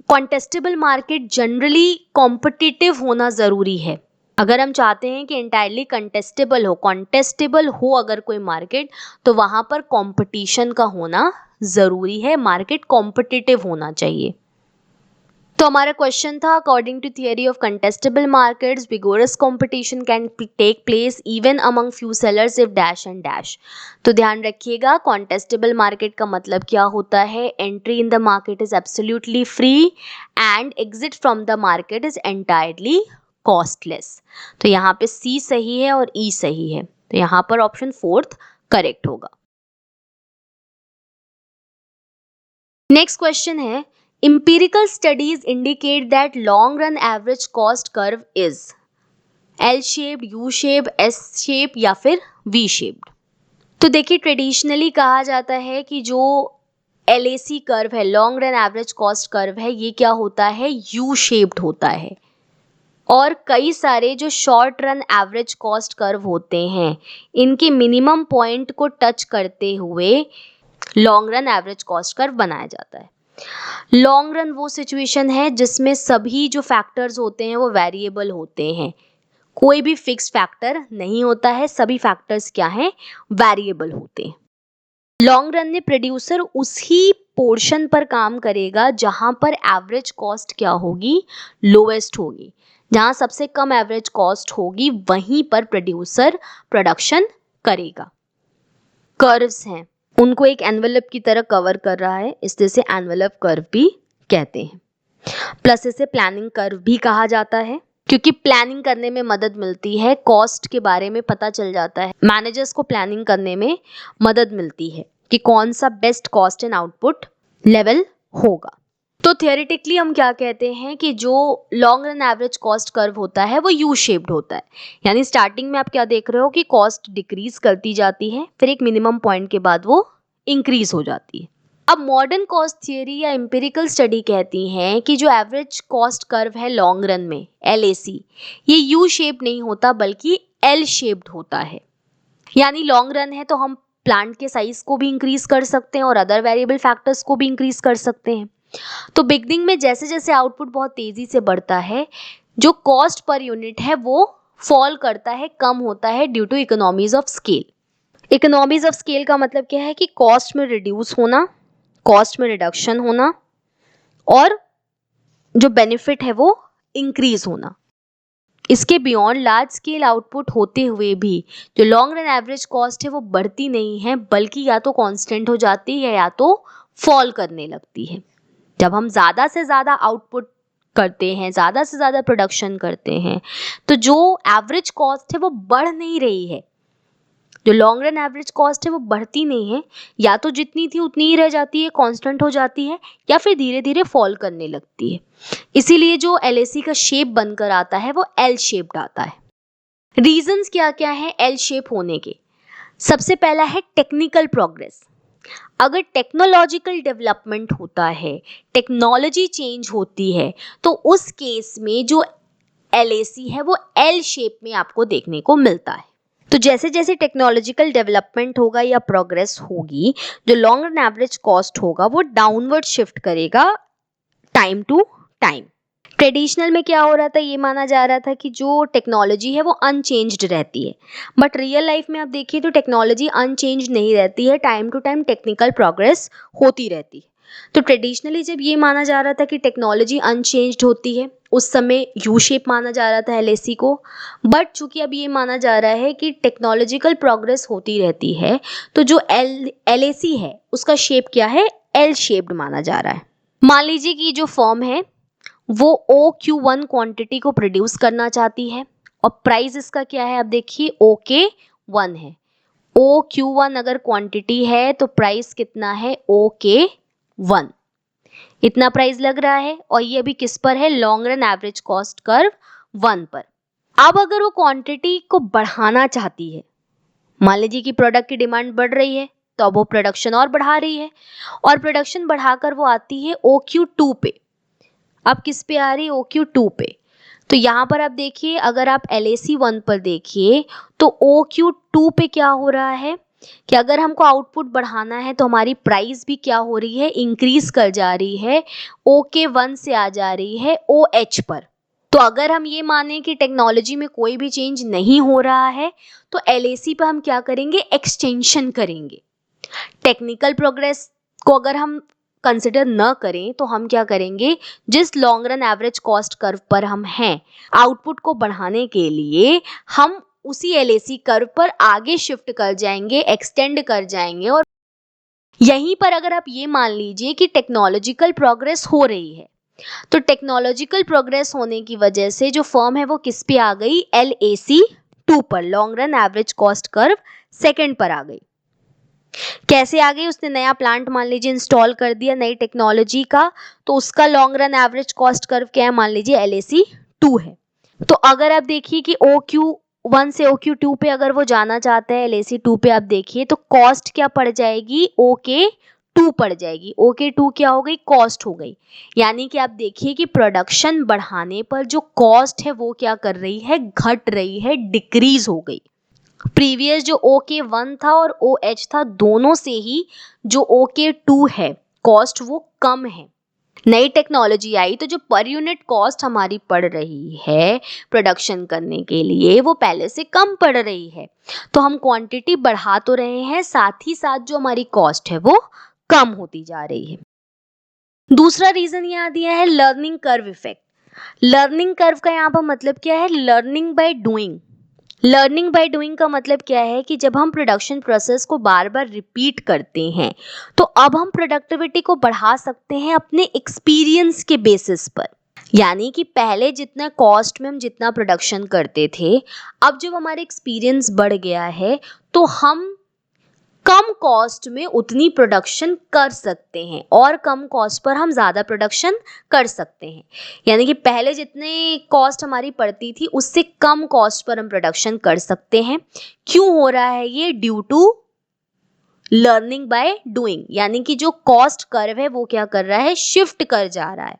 कॉन्टेस्टेबल मार्केट जनरली कॉम्पिटिटिव होना जरूरी है। अगर हम चाहते हैं कि एंटायरली कॉन्टेस्टेबल हो अगर कोई मार्केट, तो वहां पर कंपटीशन का होना जरूरी है, मार्केट कॉम्पिटिटिव होना चाहिए। तो हमारा क्वेश्चन था, according to theory of contestable markets vigorous competition can take place even among few sellers if dash and dash. तो ध्यान रखिएगा, कॉन्टेस्टेबल मार्केट का मतलब क्या होता है? Entry in the market is absolutely free and exit from the market is entirely costless. तो यहाँ पे सी सही है और ई सही है, तो यहाँ पर ऑप्शन 4 करेक्ट होगा। नेक्स्ट क्वेश्चन है, empirical studies indicate that long run average cost curve is L shaped, U shaped, S shaped या फिर V shaped। तो देखिए, ट्रेडिशनली कहा जाता है कि जो LAC कर्व है, long run average cost curve है, ये क्या होता है? U shaped होता है। और कई सारे जो short run average cost curve होते हैं, इनके मिनिमम पॉइंट को टच करते हुए long run average cost curve बनाया जाता है। लॉन्ग रन वो सिचुएशन है जिसमें सभी जो फैक्टर्स होते हैं वो वेरिएबल होते हैं, कोई भी फिक्स फैक्टर नहीं होता है, सभी फैक्टर्स क्या हैं? वेरिएबल होते हैं। लॉन्ग रन में प्रोड्यूसर उसी पोर्शन पर काम करेगा जहां पर एवरेज कॉस्ट क्या होगी? लोएस्ट होगी। जहां सबसे कम एवरेज कॉस्ट होगी वहीं पर प्रोड्यूसर प्रोडक्शन करेगा। कर्व्स हैं, उनको एक एनवेलप की तरह कवर कर रहा है, इसलिए इसे एनवेलप कर्व भी कहते हैं। प्लस इसे प्लानिंग कर्व भी कहा जाता है क्योंकि प्लानिंग करने में मदद मिलती है, कॉस्ट के बारे में पता चल जाता है, मैनेजर्स को प्लानिंग करने में मदद मिलती है कि कौन सा best cost and output level होगा। तो थियोरेटिकली हम क्या कहते हैं कि जो long run average cost curve होता है वो यू शेप्ड होता है, यानी स्टार्टिंग में आप क्या देख रहे हो कि कॉस्ट डिक्रीज करती जाती है, फिर एक मिनिमम पॉइंट के बाद वो इंक्रीज हो जाती है। अब मॉडर्न कॉस्ट थियरी या एम्पिरिकल स्टडी कहती हैं कि जो एवरेज कॉस्ट कर्व है लॉन्ग रन में LAC, ये यू शेप नहीं होता बल्कि L शेप्ड होता है। यानी लॉन्ग रन है तो हम प्लांट के साइज को भी इंक्रीज कर सकते हैं और अदर वेरिएबल फैक्टर्स को भी इंक्रीज कर सकते हैं। तो बिगनिंग में जैसे जैसे आउटपुट बहुत तेजी से बढ़ता है, जो कॉस्ट पर यूनिट है वो फॉल करता है, कम होता है due to economies of scale. Economies of scale का मतलब क्या है कि कॉस्ट में रिड्यूस होना, कॉस्ट में रिडक्शन होना और जो बेनिफिट है वो इंक्रीज होना। इसके बियॉन्ड लार्ज स्केल आउटपुट होते हुए भी जो लॉन्ग रन एवरेज कॉस्ट है वो बढ़ती नहीं है बल्कि या तो कांस्टेंट हो जाती है या तो फॉल करने लगती है। जब हम ज़्यादा से ज़्यादा आउटपुट करते हैं, ज़्यादा से ज़्यादा प्रोडक्शन करते हैं, तो जो एवरेज कॉस्ट है वो बढ़ नहीं रही है, जो लॉन्ग रन एवरेज कॉस्ट है वो बढ़ती नहीं है, या तो जितनी थी उतनी ही रह जाती है, कांस्टेंट हो जाती है, या फिर धीरे धीरे फॉल करने लगती है। इसीलिए जो LAC का शेप बनकर आता है वो L शेप्ड आता है। रीजंस क्या क्या है L शेप होने के? सबसे पहला है टेक्निकल प्रोग्रेस। अगर टेक्नोलॉजिकल डेवलपमेंट होता है, टेक्नोलॉजी चेंज होती है, तो उस केस में जो LAC है वो L शेप में आपको देखने को मिलता है। तो जैसे जैसे टेक्नोलॉजिकल डेवलपमेंट होगा या प्रोग्रेस होगी, जो लॉन्ग रन एवरेज कॉस्ट होगा वो डाउनवर्ड शिफ्ट करेगा टाइम टू टाइम। ट्रेडिशनल में क्या हो रहा था, ये माना जा रहा था कि जो टेक्नोलॉजी है वो अनचेंज्ड रहती है, बट रियल लाइफ में आप देखिए तो टेक्नोलॉजी अनचेंज नहीं रहती है, time to time technical progress होती रहती है। तो ट्रेडिशनली जब ये माना जा रहा था कि टेक्नोलॉजी अनचेंज्ड होती है, उस समय यू शेप माना जा रहा था LAC को, बट चूंकि अब ये माना जा रहा है कि टेक्नोलॉजिकल प्रोग्रेस होती रहती है, तो जो LAC है उसका शेप क्या है, L शेप्ड माना जा रहा है। मान लीजिए कि जो फर्म है वो OQ1 क्वांटिटी को प्रोड्यूस करना चाहती है और प्राइस इसका क्या है, अब देखिए OK1 है। OQ1 अगर क्वांटिटी है तो प्राइस कितना है, OK1, इतना प्राइस लग रहा है, और ये अभी किस पर है, long run average cost curve 1 पर। अब अगर वो क्वांटिटी को बढ़ाना चाहती है, मान लीजिए कि प्रोडक्ट की डिमांड बढ़ रही है, तो अब वो प्रोडक्शन और बढ़ा रही है, और प्रोडक्शन बढ़ाकर वो आती है OQ2 पे। अब किस पे आ रही है, OQ2 पे। तो यहाँ पर आप देखिए, अगर आप LAC 1 पर देखिए तो OQ2 पे क्या हो रहा है कि अगर हमको आउटपुट बढ़ाना है तो हमारी प्राइस भी क्या हो रही है, इंक्रीज कर जा रही है, OK1 से आ जा रही है OH पर। तो अगर हम ये माने कि टेक्नोलॉजी में कोई भी चेंज नहीं हो रहा है, तो LAC पर हम क्या करेंगे, एक्सटेंशन करेंगे। टेक्निकल प्रोग्रेस को अगर हम कंसिडर न करें तो हम क्या करेंगे, जिस long run average cost curve पर हम हैं, आउटपुट को बढ़ाने के लिए हम उसी LAC कर्व पर आगे शिफ्ट कर जाएंगे, एक्सटेंड कर जाएंगे। और यहीं पर अगर आप ये मान लीजिए कि टेक्नोलॉजिकल प्रोग्रेस हो रही है, तो टेक्नोलॉजिकल प्रोग्रेस होने की वजह से जो फर्म है वो किस पे आ गई, LAC2 पर, long run average cost curve second पर आ गई। कैसे आ गई, उसने नया प्लांट मान लीजिए इंस्टॉल कर दिया नई टेक्नोलॉजी का, तो उसका long run average cost curve क्या है, मान लीजिए LAC2 है। तो अगर आप देखिए कि OQ1 से OQ2 पे अगर वो जाना चाहता है, LAC2 पे आप देखिए तो कॉस्ट क्या पड़ जाएगी, OK2 पड़ जाएगी। OK2 क्या हो गई, कॉस्ट हो गई। यानी कि आप देखिए कि प्रोडक्शन बढ़ाने पर जो कॉस्ट है वो क्या कर रही है, घट रही है, डिक्रीज हो गई। प्रीवियस जो OK1 था और OH था, दोनों से ही जो OK2 है कॉस्ट वो कम है। नई टेक्नोलॉजी आई तो जो पर यूनिट कॉस्ट हमारी पड़ रही है प्रोडक्शन करने के लिए, वो पहले से कम पड़ रही है। तो हम क्वांटिटी बढ़ा तो रहे हैं, साथ ही साथ जो हमारी कॉस्ट है वो कम होती जा रही है। दूसरा रीजन यहाँ दिया है learning curve effect. Learning curve का यहाँ पर मतलब क्या है, learning by doing. Learning by doing का मतलब क्या है कि जब हम प्रोडक्शन प्रोसेस को बार बार रिपीट करते हैं, तो अब हम प्रोडक्टिविटी को बढ़ा सकते हैं अपने एक्सपीरियंस के बेसिस पर। यानी कि पहले जितना कॉस्ट में हम जितना प्रोडक्शन करते थे, अब जब हमारे एक्सपीरियंस बढ़ गया है तो हम कम कॉस्ट में उतनी प्रोडक्शन कर सकते हैं, और कम कॉस्ट पर हम ज़्यादा प्रोडक्शन कर सकते हैं। यानी कि पहले जितने कॉस्ट हमारी पड़ती थी उससे कम कॉस्ट पर हम प्रोडक्शन कर सकते हैं। क्यों हो रहा है ये, due to learning by doing. यानी कि जो कॉस्ट कर्व है वो क्या कर रहा है, शिफ्ट कर जा रहा है।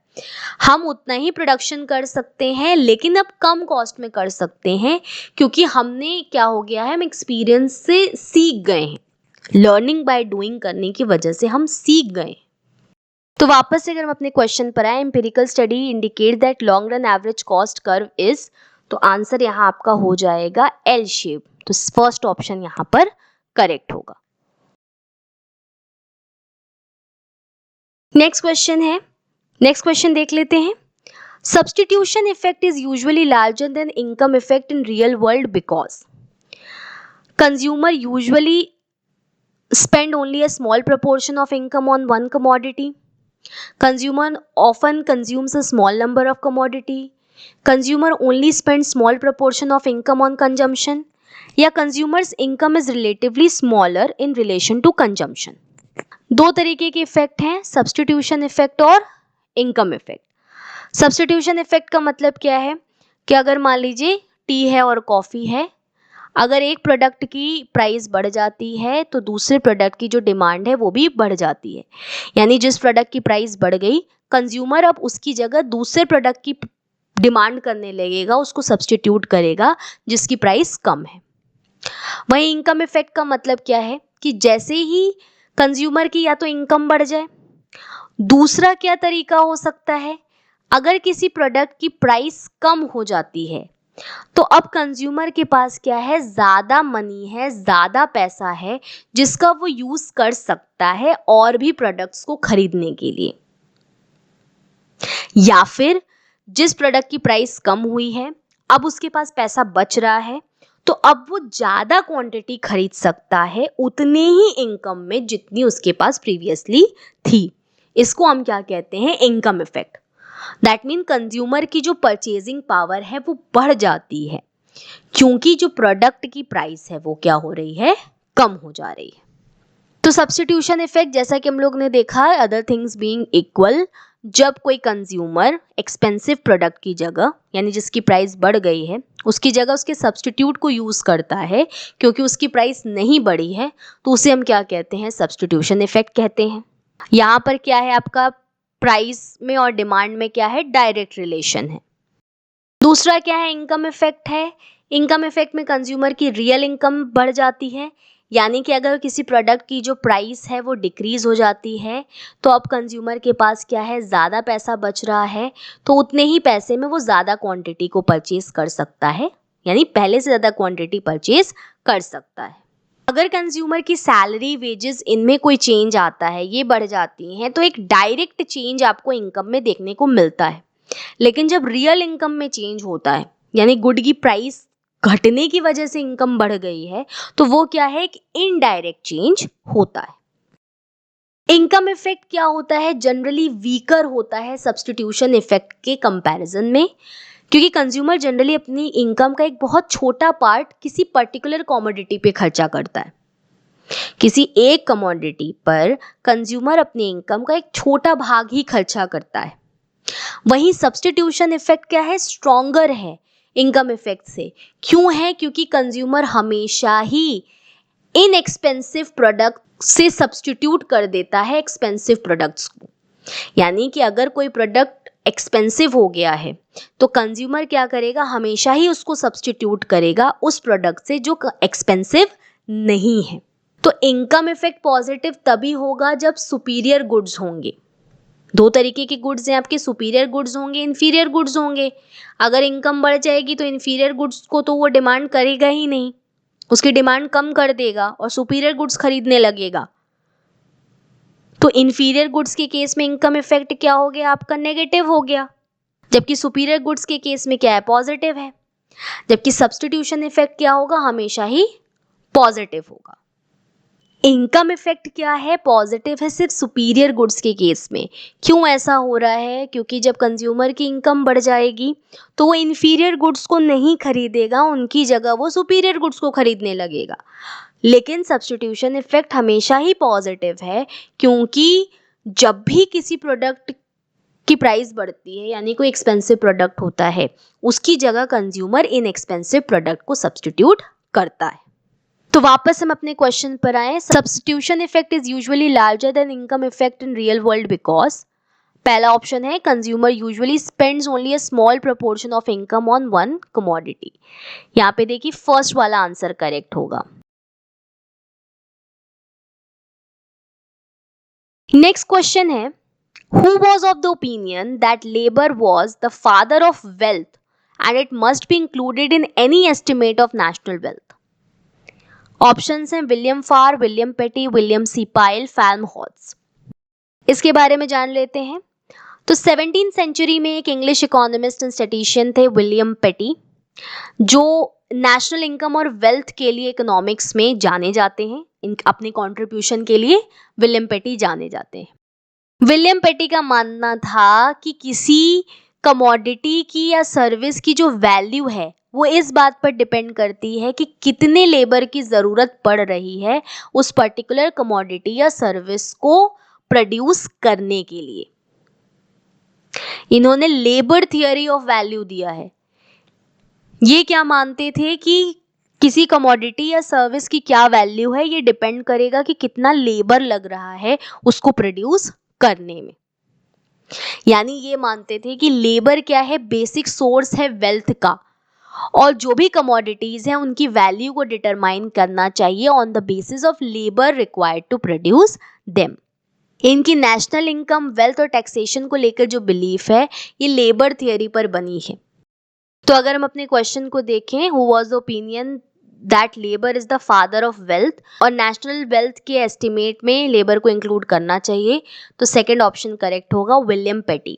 हम उतना ही प्रोडक्शन कर सकते हैं लेकिन अब कम कॉस्ट में कर सकते हैं, क्योंकि हमने क्या हो गया है, हम एक्सपीरियंस से सीख गए हैं। लर्निंग बाय डूइंग करने की वजह से हम सीख गए। तो वापस से अगर हम अपने क्वेश्चन पर आए, empirical study indicate that long run average cost curve is, तो आंसर यहाँ आपका हो जाएगा L शेप। तो फर्स्ट ऑप्शन यहाँ पर करेक्ट होगा। नेक्स्ट क्वेश्चन देख लेते हैं। Substitution effect is usually larger than income effect in real world because consumer usually spend only a small proportion of income on one commodity. Consumer often consumes a small number of commodity. Consumer only spends small proportion of income on consumption. या consumers income is relatively smaller in relation to consumption. दो तरीके के effect हैं, substitution effect और income effect. Substitution effect का मतलब क्या है कि अगर मान लीजिए टी है और कॉफी है, अगर एक प्रोडक्ट की प्राइस बढ़ जाती है तो दूसरे प्रोडक्ट की जो डिमांड है वो भी बढ़ जाती है। यानी जिस प्रोडक्ट की प्राइस बढ़ गई, कंज्यूमर अब उसकी जगह दूसरे प्रोडक्ट की डिमांड करने लगेगा, उसको सब्स्टिट्यूट करेगा जिसकी प्राइस कम है। वहीं इनकम इफेक्ट का मतलब क्या है कि जैसे ही कंज्यूमर की या तो इनकम बढ़ जाए, दूसरा क्या तरीका हो सकता है, अगर किसी प्रोडक्ट की प्राइस कम हो जाती है तो अब कंज्यूमर के पास क्या है, ज्यादा मनी है, ज्यादा पैसा है जिसका वो यूज कर सकता है और भी प्रोडक्ट्स को खरीदने के लिए। या फिर जिस प्रोडक्ट की प्राइस कम हुई है, अब उसके पास पैसा बच रहा है तो अब वो ज्यादा क्वांटिटी खरीद सकता है उतने ही इनकम में जितनी उसके पास प्रीवियसली थी। इसको हम क्या कहते हैं, income effect. That mean consumer की जो परचेजिंग पावर है वो बढ़ जाती है क्योंकि जो प्रोडक्ट की प्राइस है वो क्या हो रही है, कम हो जा रही है। तो सब्स्टिट्यूशन इफेक्ट जैसा कि हम लोग ने देखा है, अदर थिंग्स बीइंग इक्वल, जब कोई कंज्यूमर एक्सपेंसिव प्रोडक्ट की जगह, यानी जिसकी प्राइस बढ़ गई है, उसकी जगह उसके सब्स्टिट्यूट को यूज करता है क्योंकि उसकी प्राइस नहीं बढ़ी है, तो उसे हम क्या कहते हैं, सब्स्टिट्यूशन इफेक्ट कहते हैं। यहाँ पर क्या है, आपका प्राइस में और डिमांड में क्या है, डायरेक्ट रिलेशन है। दूसरा क्या है, इनकम इफेक्ट है। इनकम इफेक्ट में कंज्यूमर की रियल इनकम बढ़ जाती है, यानी कि अगर किसी प्रोडक्ट की जो प्राइस है वो डिक्रीज हो जाती है तो अब कंज्यूमर के पास क्या है, ज़्यादा पैसा बच रहा है, तो उतने ही पैसे में वो ज़्यादा क्वांटिटी को परचेज कर सकता है, यानी पहले से ज़्यादा क्वांटिटी परचेज कर सकता है। अगर कंज्यूमर की सैलरी, वेजेस, इनमें कोई चेंज आता है, ये बढ़ जाती हैं, तो एक डायरेक्ट चेंज आपको इनकम में देखने को मिलता है। लेकिन जब रियल इनकम में चेंज होता है, यानी गुड की प्राइस घटने की वजह से इनकम बढ़ गई है, तो वो क्या है, एक इनडायरेक्ट चेंज होता है। इनकम इफेक्ट क्या होता है, जनरली वीकर होता है सब्स्टिट्यूशन इफेक्ट के कंपैरिजन में, क्योंकि कंज्यूमर जनरली अपनी इनकम का एक बहुत छोटा पार्ट किसी पर्टिकुलर कमोडिटी पे खर्चा करता है। किसी एक कमोडिटी पर कंज्यूमर अपनी इनकम का एक छोटा भाग ही खर्चा करता है। वहीं सब्स्टिट्यूशन इफेक्ट क्या है, स्ट्रॉन्गर है इनकम इफेक्ट से। क्यों है, क्योंकि कंज्यूमर हमेशा ही इनएक्सपेंसिव प्रोडक्ट से सब्स्टिट्यूट कर देता है एक्सपेंसिव प्रोडक्ट्स को। यानी कि अगर कोई प्रोडक्ट एक्सपेंसिव हो गया है तो कंज्यूमर क्या करेगा, हमेशा ही उसको सब्स्टिट्यूट करेगा उस प्रोडक्ट से जो एक्सपेंसिव नहीं है। तो इनकम इफेक्ट पॉजिटिव तभी होगा जब सुपीरियर गुड्स होंगे। दो तरीके के गुड्स हैं आपके, सुपीरियर गुड्स होंगे, इन्फीरियर गुड्स होंगे। अगर इनकम बढ़ जाएगी तो इन्फीरियर गुड्स को तो वो डिमांड करेगा ही नहीं, उसकी डिमांड कम कर देगा और सुपीरियर गुड्स खरीदने लगेगा। तो इन्फीरियर गुड्स के केस में इनकम इफेक्ट क्या हो गया, आपका नेगेटिव हो गया, जबकि सुपीरियर गुड्स के केस में क्या है, पॉजिटिव है। जबकि सब्स्टिट्यूशन इफेक्ट क्या होगा, हमेशा ही पॉजिटिव होगा। इनकम इफेक्ट क्या है, पॉजिटिव है सिर्फ सुपीरियर गुड्स के केस में। क्यों ऐसा हो रहा है, क्योंकि जब कंज्यूमर की इनकम बढ़ जाएगी तो वो इन्फीरियर गुड्स को नहीं खरीदेगा, उनकी जगह वो सुपीरियर गुड्स को खरीदने लगेगा। लेकिन सब्स्टिट्यूशन इफेक्ट हमेशा ही पॉजिटिव है, क्योंकि जब भी किसी प्रोडक्ट की प्राइस बढ़ती है, यानी कोई एक्सपेंसिव प्रोडक्ट होता है, उसकी जगह कंज्यूमर इन एक्सपेंसिव प्रोडक्ट को सब्स्टिट्यूट करता है। तो वापस हम अपने क्वेश्चन पर आए। Substitution effect is usually larger than income effect in real world because, पहला ऑप्शन है, consumer usually spends only a small proportion of income on one commodity. यहाँ पे देखिए फर्स्ट वाला आंसर करेक्ट होगा। नेक्स्ट क्वेश्चन है, who was of the opinion that labour was the father of wealth and it must be included in any estimate of national wealth. Options हैं William फार, William पेटी, William सी pile, फेल्महोल्ट्ज। इसके बारे में जान लेते हैं। तो 17th सेंचुरी में एक इंग्लिश इकोनॉमिस्ट एंड स्टैटिस्टिशियन थे विलियम पेटी, जो नेशनल इनकम और वेल्थ के लिए इकोनॉमिक्स में जाने जाते हैं। अपने कंट्रीब्यूशन के लिए विलियम पेटी जाने जाते हैं। विलियम पेटी का मानना था कि किसी कमोडिटी की या सर्विस की जो वैल्यू है वो इस बात पर डिपेंड करती है कि कितने लेबर की ज़रूरत पड़ रही है उस पर्टिकुलर कमोडिटी या सर्विस को प्रोड्यूस करने के लिए। इन्होंने लेबर थियरी ऑफ वैल्यू दिया है। ये क्या मानते थे कि किसी कमोडिटी या सर्विस की क्या वैल्यू है, ये डिपेंड करेगा कि कितना लेबर लग रहा है उसको प्रोड्यूस करने में। यानी ये मानते थे कि लेबर क्या है, बेसिक सोर्स है वेल्थ का, और जो भी कमोडिटीज हैं उनकी वैल्यू को डिटरमाइन करना चाहिए on the basis of labour required to produce them. इनकी नेशनल इनकम, वेल्थ और टैक्सेशन को लेकर जो बिलीफ है ये लेबर थियरी पर बनी है। तो अगर हम अपने क्वेश्चन को देखें, who was the opinion that labour is the father of wealth, और नेशनल वेल्थ के एस्टिमेट में लेबर को इंक्लूड करना चाहिए, तो सेकंड ऑप्शन करेक्ट होगा, विलियम पेटी।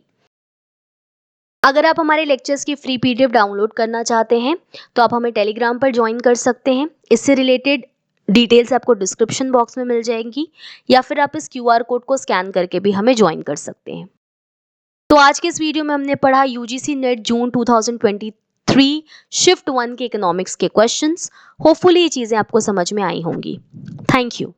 अगर आप हमारे लेक्चर्स की फ्री पीडीएफ डाउनलोड करना चाहते हैं तो आप हमें टेलीग्राम पर ज्वाइन कर सकते हैं। इससे रिलेटेड डिटेल्स आपको डिस्क्रिप्शन बॉक्स में मिल जाएंगी, या फिर आप इस क्यूआर कोड को स्कैन करके भी हमें ज्वाइन कर सकते हैं। तो आज के इस वीडियो में हमने पढ़ा यूजीसी नेट जून 2023 शिफ्ट 1 के इकोनॉमिक्स के क्वेश्चंस। होपफुली ये चीज़ें आपको समझ में आई होंगी। Thank you.